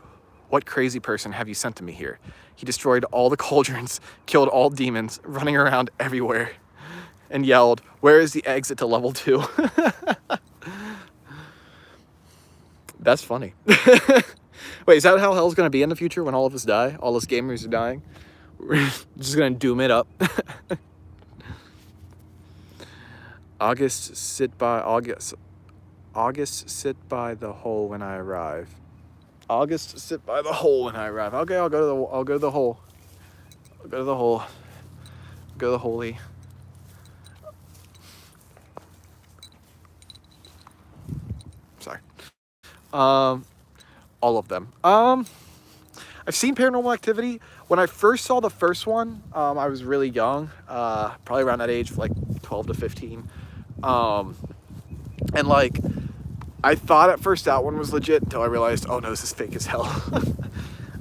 [SPEAKER 1] what crazy person have you sent to me here? He destroyed all the cauldrons, killed all demons, running around everywhere, and yelled, "Where is the exit to level 2?" That's funny. Wait, is that how hell's going to be in the future when all of us die? All us gamers are dying? We're just going to doom it up. August sit by the hole when I arrive. August sit by the hole when I arrive. Okay, I'll go to the hole. I'll go to the hole. Go to the holy. Sorry. All of them. I've seen Paranormal Activity. When I first saw the first one, I was really young, probably around that age, like 12 to 15. And like, I thought at first that one was legit until I realized, oh no, this is fake as hell.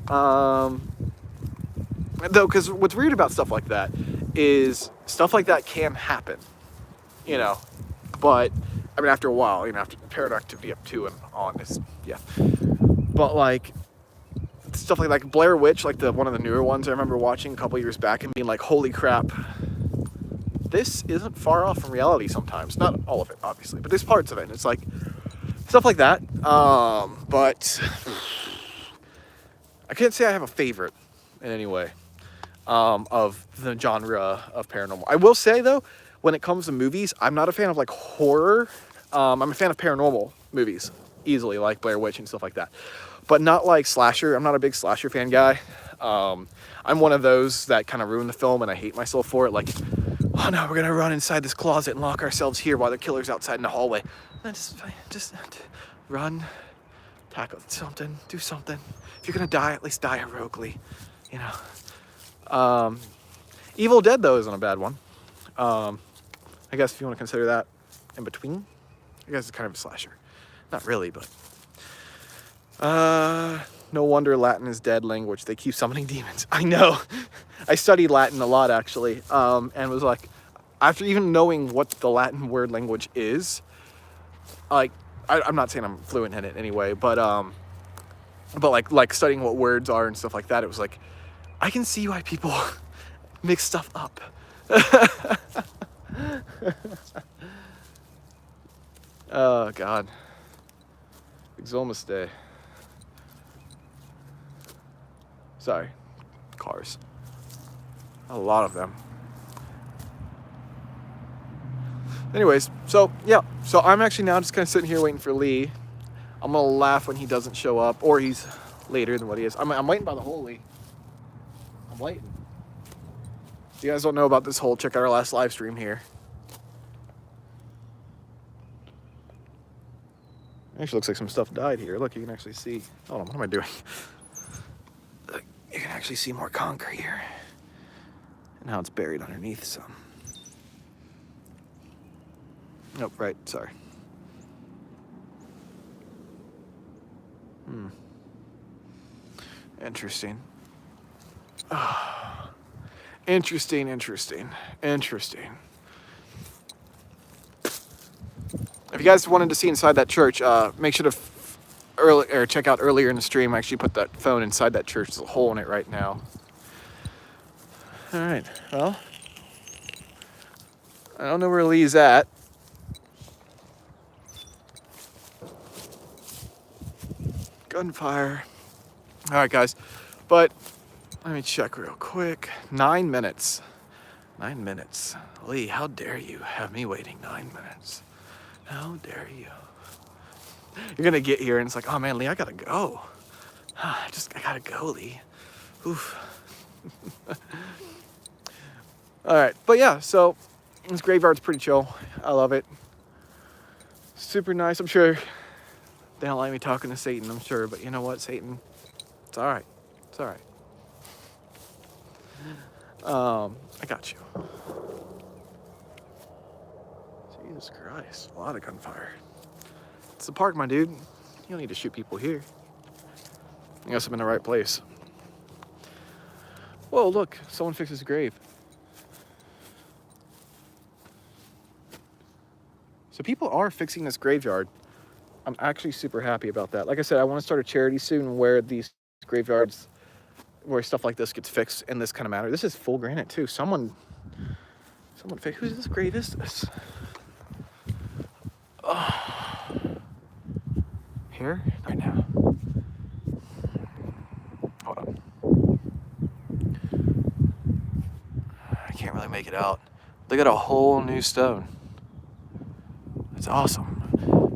[SPEAKER 1] Though, because what's weird about stuff like that is stuff like that can happen, you know, but I mean, after a while, you know, after Paranormal Activity up 2 and on, is, yeah. But like, stuff like Blair Witch, like one of the newer ones I remember watching a couple years back and being like, holy crap, this isn't far off from reality sometimes. Not all of it, obviously, but there's parts of it. And it's like, stuff like that. But I can't say I have a favorite in any way of the genre of paranormal. I will say, though, when it comes to movies, I'm not a fan of like horror. I'm a fan of paranormal movies, easily, like Blair Witch and stuff like that. But not like slasher. I'm not a big slasher fan guy. I'm one of those that kind of ruin the film, and I hate myself for it. Like, oh no, we're gonna run inside this closet and lock ourselves here while the killer's outside in the hallway. Just run, tackle something, do something. If you're gonna die, at least die heroically, you know. Evil Dead, though, isn't a bad one. I guess if you want to consider that in between, I guess it's kind of a slasher. Not really, but. No wonder Latin is dead language. They keep summoning demons. I know. I studied Latin a lot, actually, and was like, after even knowing what the Latin word language is, like, I'm not saying I'm fluent in it anyway, but like studying what words are and stuff like that, it was like, I can see why people mix stuff up. Oh, God. Exomus Day. Sorry. Cars. A lot of them. Anyways, so, yeah. So I'm actually now just kind of sitting here waiting for Lee. I'm going to laugh when he doesn't show up, or he's later than what he is. I'm waiting by the hole, Lee. I'm waiting. If you guys don't know about this hole, check out our last live stream here. Actually looks like some stuff died here. Look, you can actually see. Hold on, what am I doing? Look, you can actually see more concrete here. And now it's buried underneath some. Nope, right, sorry. Interesting. Oh. Interesting. If you guys wanted to see inside that church, make sure to check out earlier in the stream. I actually put that phone inside that church. There's a hole in it right now. All right, well, I don't know where Lee's at. Gunfire. All right, guys. But let me check real quick. 9 minutes. 9 minutes. Lee, how dare you have me waiting 9 minutes? How dare you? You're gonna get here and it's like, oh man, Lee, I gotta go. I gotta go, Lee. Oof. All right, but yeah, so this graveyard's pretty chill. I love it. Super nice. I'm sure they don't like me talking to Satan, I'm sure, but you know what, Satan? It's all right. It's all right. I got you. Jesus Christ, a lot of gunfire. It's the park, my dude. You don't need to shoot people here. I guess I'm in the right place. Whoa, look, someone fixed his grave. So people are fixing this graveyard. I'm actually super happy about that. Like I said, I want to start a charity soon where these graveyards, where stuff like this gets fixed in this kind of manner. This is full granite too. Someone fixed, who's this grave is this? Oh. Here, right now. Hold on. I can't really make it out. They got a whole new stone. That's awesome.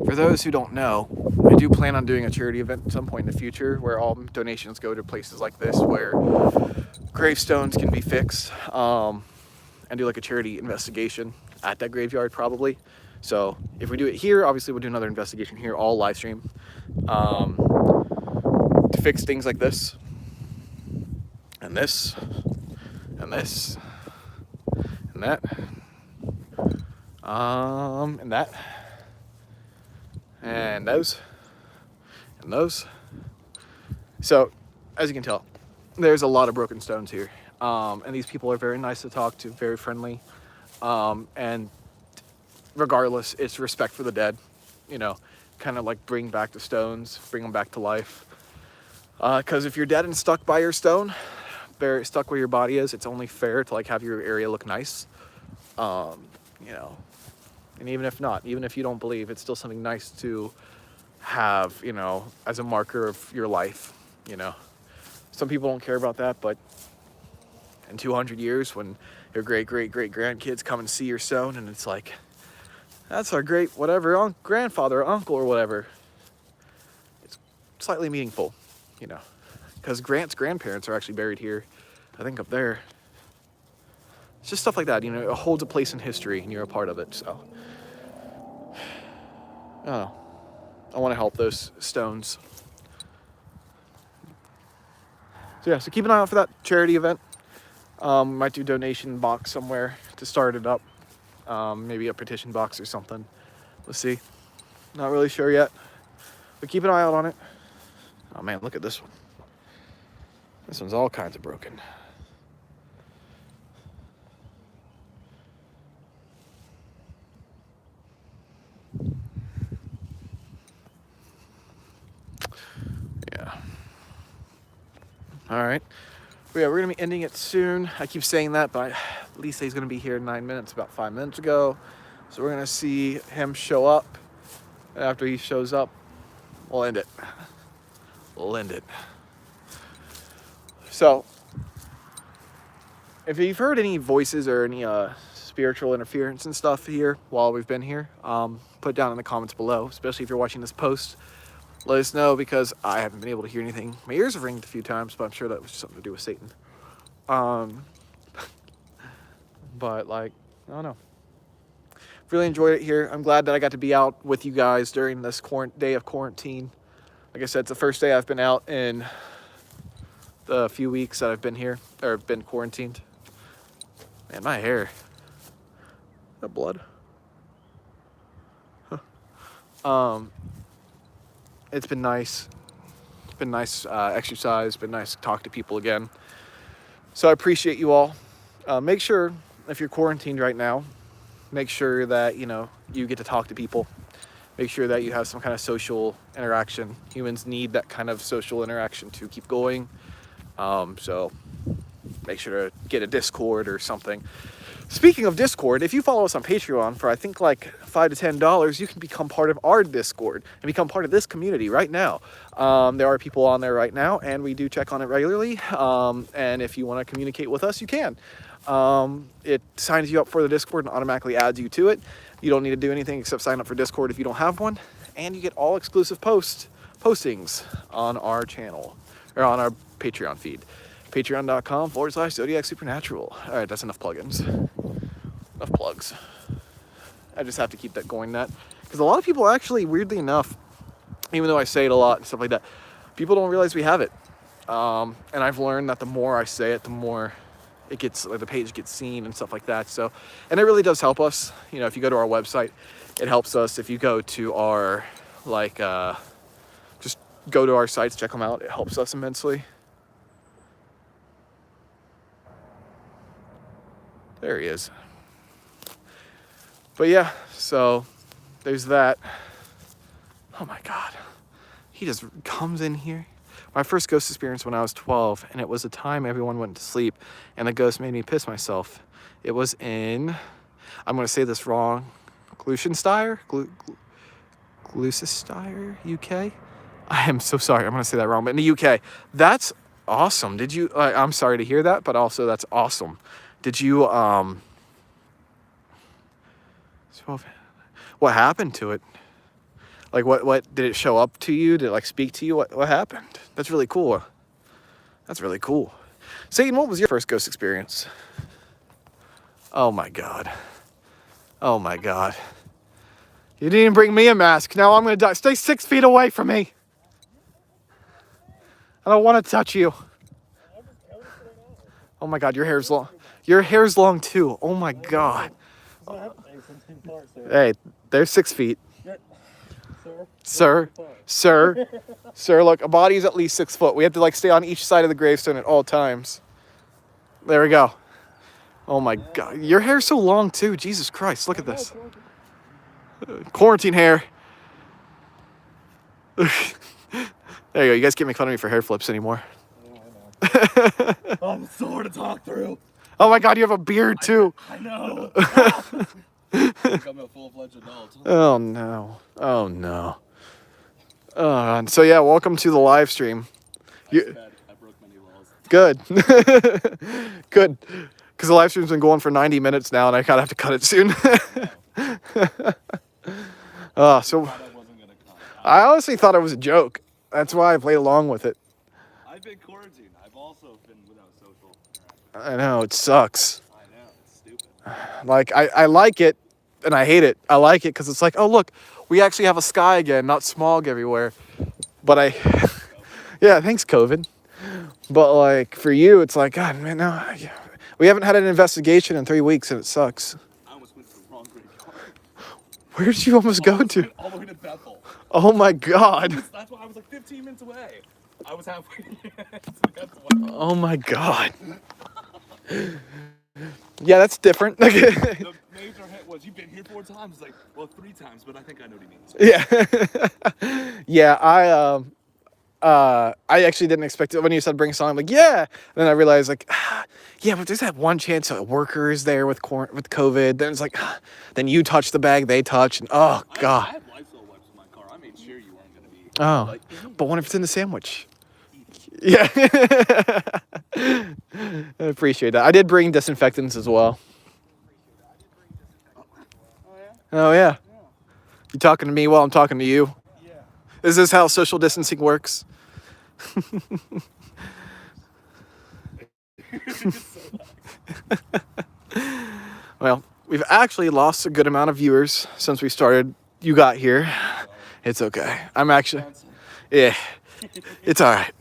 [SPEAKER 1] For those who don't know, I do plan on doing a charity event at some point in the future where all donations go to places like this where gravestones can be fixed, and do like a charity investigation at that graveyard probably. So if we do it here, obviously we'll do another investigation here, all live stream, to fix things like this, and this, and this, and that, and that, and those, and those. So, as you can tell, there's a lot of broken stones here. And these people are very nice to talk to, very friendly. And regardless, it's respect for the dead, you know, kind of like bring back the stones, bring them back to life. Because if you're dead and stuck by your stone, stuck where your body is, it's only fair to like have your area look nice. You know, and even if not, even if you don't believe, it's still something nice to have, you know, as a marker of your life, you know. Some people don't care about that, but in 200 years when your great-great-great-grandkids come and see your stone and it's like, that's our great whatever grandfather or uncle or whatever, it's slightly meaningful, you know, because Grant's grandparents are actually buried here, I think up there. It's just stuff like that, you know, it holds a place in history and you're a part of it. So I don't know, I want to help those stones. So yeah, so keep an eye out for that charity event. Might do donation box somewhere to start it up. Maybe a petition box or something. Let's see. Not really sure yet, but keep an eye out on it. Oh man, look at this one. This one's all kinds of broken. Yeah. All right. But yeah, we're gonna be ending it soon. I keep saying that, but at least he's gonna be here in 9 minutes, about 5 minutes ago. So we're gonna see him show up. And after he shows up, we'll end it. We'll end it. So, if you've heard any voices or any spiritual interference and stuff here while we've been here, put it down in the comments below, especially if you're watching this post. Let us know, because I haven't been able to hear anything. My ears have ringed a few times, but I'm sure that was something to do with Satan. But like, I don't know. Really enjoyed it here. I'm glad that I got to be out with you guys during this day of quarantine. Like I said, it's the first day I've been out in the few weeks that I've been here, or been quarantined. Man, my hair. Is that blood? Huh. It's been nice. It's been nice exercise. Been nice to talk to people again. So I appreciate you all. Make sure, if you're quarantined right now, make sure that, you know, you get to talk to people. Make sure that you have some kind of social interaction. Humans need that kind of social interaction to keep going. So make sure to get a Discord or something. Speaking of Discord, if you follow us on Patreon for I think like $5 to $10, you can become part of our Discord and become part of this community right now. There are people on there right now, and we do check on it regularly. And if you want to communicate with us, you can. It signs you up for the Discord and automatically adds you to it. You don't need to do anything except sign up for Discord if you don't have one, and you get all exclusive postings on our channel or on our Patreon feed. Patreon.com/Zodiac Supernatural. All right, that's enough plugins. Enough plugs. I just have to keep that going, because a lot of people actually, weirdly enough, even though I say it a lot and stuff like that, people don't realize we have it. And I've learned that the more I say it, the more it gets, like, the page gets seen and stuff like that. So, and it really does help us. You know, if you go to our website, it helps us. If you go to our, just go to our sites, check them out. It helps us immensely. There he is. But yeah, so there's that. Oh my God. He just comes in here. My first ghost experience when I was 12, and it was the time everyone went to sleep, and the ghost made me piss myself. It was in, I'm going to say this wrong, Gloucestershire, UK? I am so sorry, I'm going to say that wrong, but in the UK. That's awesome. Did you, I'm sorry to hear that, but also that's awesome. Did you, what happened to it? Like, what did it show up to you? Did it, like, speak to you? What happened? That's really cool. That's really cool. Satan, what was your first ghost experience? Oh my God. Oh my God. You didn't even bring me a mask. Now I'm gonna die. Stay 6 feet away from me. I don't want to touch you. Oh my God, your hair's long. Your hair's long too. Oh my God. Hey, they're 6 feet. Sir, look, a body's at least 6 foot. We have to, like, stay on each side of the gravestone at all times. There we go. Oh my God, your hair's so long too. Jesus Christ, look at this. Quarantine hair. There you go. You guys can't make fun of me for hair flips anymore.
[SPEAKER 2] I'm so hard to talk through.
[SPEAKER 1] Oh my God, you have a beard too.
[SPEAKER 2] I know. I'm a full-fledged adult.
[SPEAKER 1] Oh no. Oh no. So yeah, welcome to the live stream.
[SPEAKER 2] I broke many laws.
[SPEAKER 1] Good. Good. Because the live stream's been going for 90 minutes now, and I kind of have to cut it soon. So I honestly thought it was a joke. That's why I played along with it.
[SPEAKER 2] I've been quarantined. I've also been without social interaction.
[SPEAKER 1] I know, it sucks.
[SPEAKER 2] I know, it's stupid.
[SPEAKER 1] Like, I like it, and I hate it. I like it because it's like, oh, look, we actually have a sky again, not smog everywhere. But yeah, thanks, COVID. But, like, for you, it's like, God, man, no. We haven't had an investigation in 3 weeks, and it sucks.
[SPEAKER 2] I almost went to the wrong graveyard.
[SPEAKER 1] Where did you almost go to?
[SPEAKER 2] All the way to Bethel.
[SPEAKER 1] Oh, my God.
[SPEAKER 2] That's why I was like 15 minutes away. I was halfway.
[SPEAKER 1] Oh, my God. Yeah, that's different.
[SPEAKER 2] The major hit was, you've been here 4 times. Like, well, 3 times, but I think I know what he means.
[SPEAKER 1] Yeah. Yeah, I actually didn't expect it when you said bring a song. I'm like, yeah. And then I realized, like, yeah, but there's that one chance a worker is there with COVID. Then it's like, then you touch the bag they touch, and oh God.
[SPEAKER 2] I have Lysol wipes in my car. I made sure you weren't gonna be.
[SPEAKER 1] Oh,
[SPEAKER 2] like,
[SPEAKER 1] but what if it's in the sandwich? Yeah. I appreciate that. I did bring disinfectants as well. Oh yeah. You talking to me while I'm talking to you?
[SPEAKER 2] Yeah.
[SPEAKER 1] Is this how social distancing works? Well, we've actually lost a good amount of viewers since we started. You got here. It's okay. Yeah, it's all right.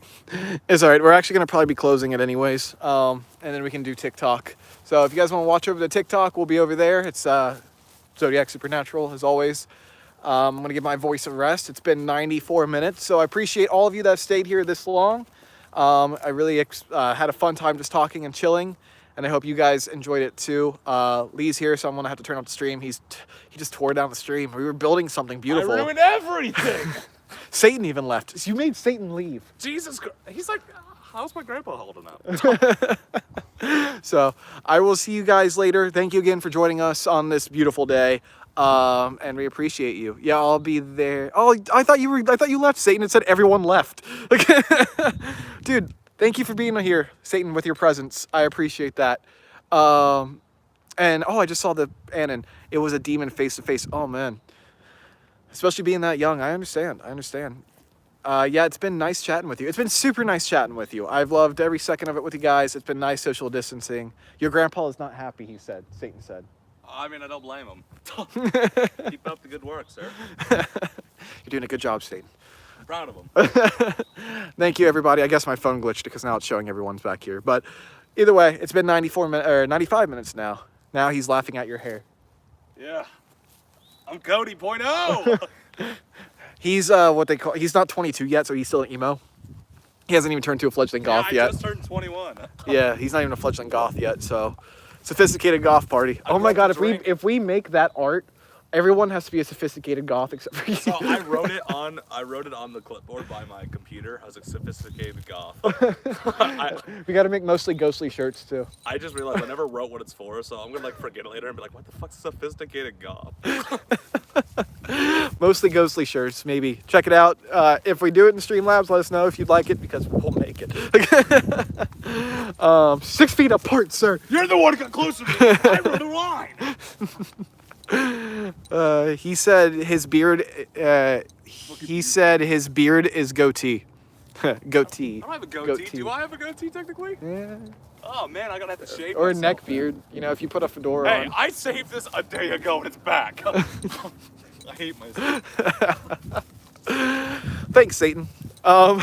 [SPEAKER 1] It's all right. We're actually going to probably be closing it anyways. And then we can do TikTok. So if you guys want to watch over the TikTok, we'll be over there. It's Zodiac Supernatural, as always. I'm going to give my voice a rest. It's been 94 minutes, so I appreciate all of you that have stayed here this long. I really had a fun time just talking and chilling, and I hope you guys enjoyed it too. Lee's here, so I'm going to have to turn off the stream. He just tore down the stream. We were building something beautiful.
[SPEAKER 2] I ruined everything.
[SPEAKER 1] Satan even left. You made Satan leave.
[SPEAKER 2] Jesus Christ. He's like, how's my grandpa holding up?
[SPEAKER 1] So I will see you guys later. Thank you again for joining us on this beautiful day. And we appreciate you. Yeah, I'll be there. Oh, I thought you left, Satan. It said everyone left. Dude, thank you for being here, Satan, with your presence. I appreciate that. And oh, I just saw the Anon. It was a demon face to face. Oh man. Especially being that young. I understand. Yeah, it's been nice chatting with you. It's been super nice chatting with you. I've loved every second of it with you guys. It's been nice social distancing. Your grandpa is not happy, he said. Satan said.
[SPEAKER 2] I mean, I don't blame him. Keep up the good work, sir.
[SPEAKER 1] You're doing a good job, Satan.
[SPEAKER 2] I'm proud of him.
[SPEAKER 1] Thank you, everybody. I guess my phone glitched because now it's showing everyone's back here. But either way, it's been 95 minutes now. Now he's laughing at your hair.
[SPEAKER 2] Yeah. I'm Cody .0.
[SPEAKER 1] He's what they call. He's not 22 yet, so he's still an emo. He hasn't even turned to a fledgling goth yet.
[SPEAKER 2] I just turned 21.
[SPEAKER 1] Yeah, he's not even a fledgling goth yet. So, sophisticated goth party. Oh my God! If we make that art, everyone has to be a sophisticated goth except for you.
[SPEAKER 2] So I wrote it on the clipboard by my computer. I was like, sophisticated goth.
[SPEAKER 1] We got to make mostly ghostly shirts too.
[SPEAKER 2] I just realized I never wrote what it's for, so I'm gonna like forget it later and be like, what the fuck's sophisticated goth?
[SPEAKER 1] Mostly ghostly shirts, maybe. Check it out. If we do it in Streamlabs, let us know if you'd like it because we'll make it. 6 feet apart, sir.
[SPEAKER 2] You're the one who got closer to me. I wrote the line.
[SPEAKER 1] He said his beard. He said his beard is goatee. Goatee.
[SPEAKER 2] I don't have a goatee. Do I have a goatee technically?
[SPEAKER 1] Yeah.
[SPEAKER 2] Oh man, I gotta have to shave.
[SPEAKER 1] Or a
[SPEAKER 2] myself.
[SPEAKER 1] neck beard. You know, if you put a fedora on.
[SPEAKER 2] Hey, I saved this a day ago and it's back. I hate myself.
[SPEAKER 1] Thanks, Satan. But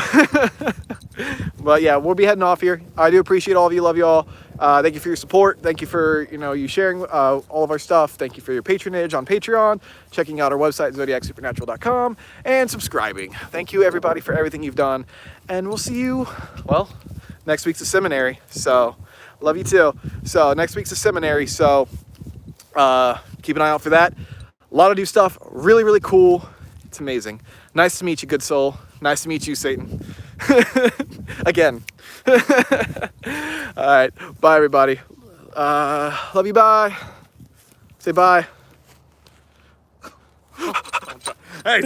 [SPEAKER 1] yeah, we'll be heading off here. I do appreciate all of you. Love you all. Thank you for your support. Thank you for you sharing all of our stuff. Thank you for your patronage on Patreon, checking out our website zodiacsupernatural.com, and subscribing. Thank you everybody for everything you've done, and we'll see you. Well, next week's a seminary, so love you too. So next week's a seminary, so keep an eye out for that. A lot of new stuff. Really, really cool. It's amazing. Nice to meet you, good soul. Nice to meet you, Satan. Again. All right. Bye, everybody. Love you. Bye. Say bye.
[SPEAKER 2] Hey,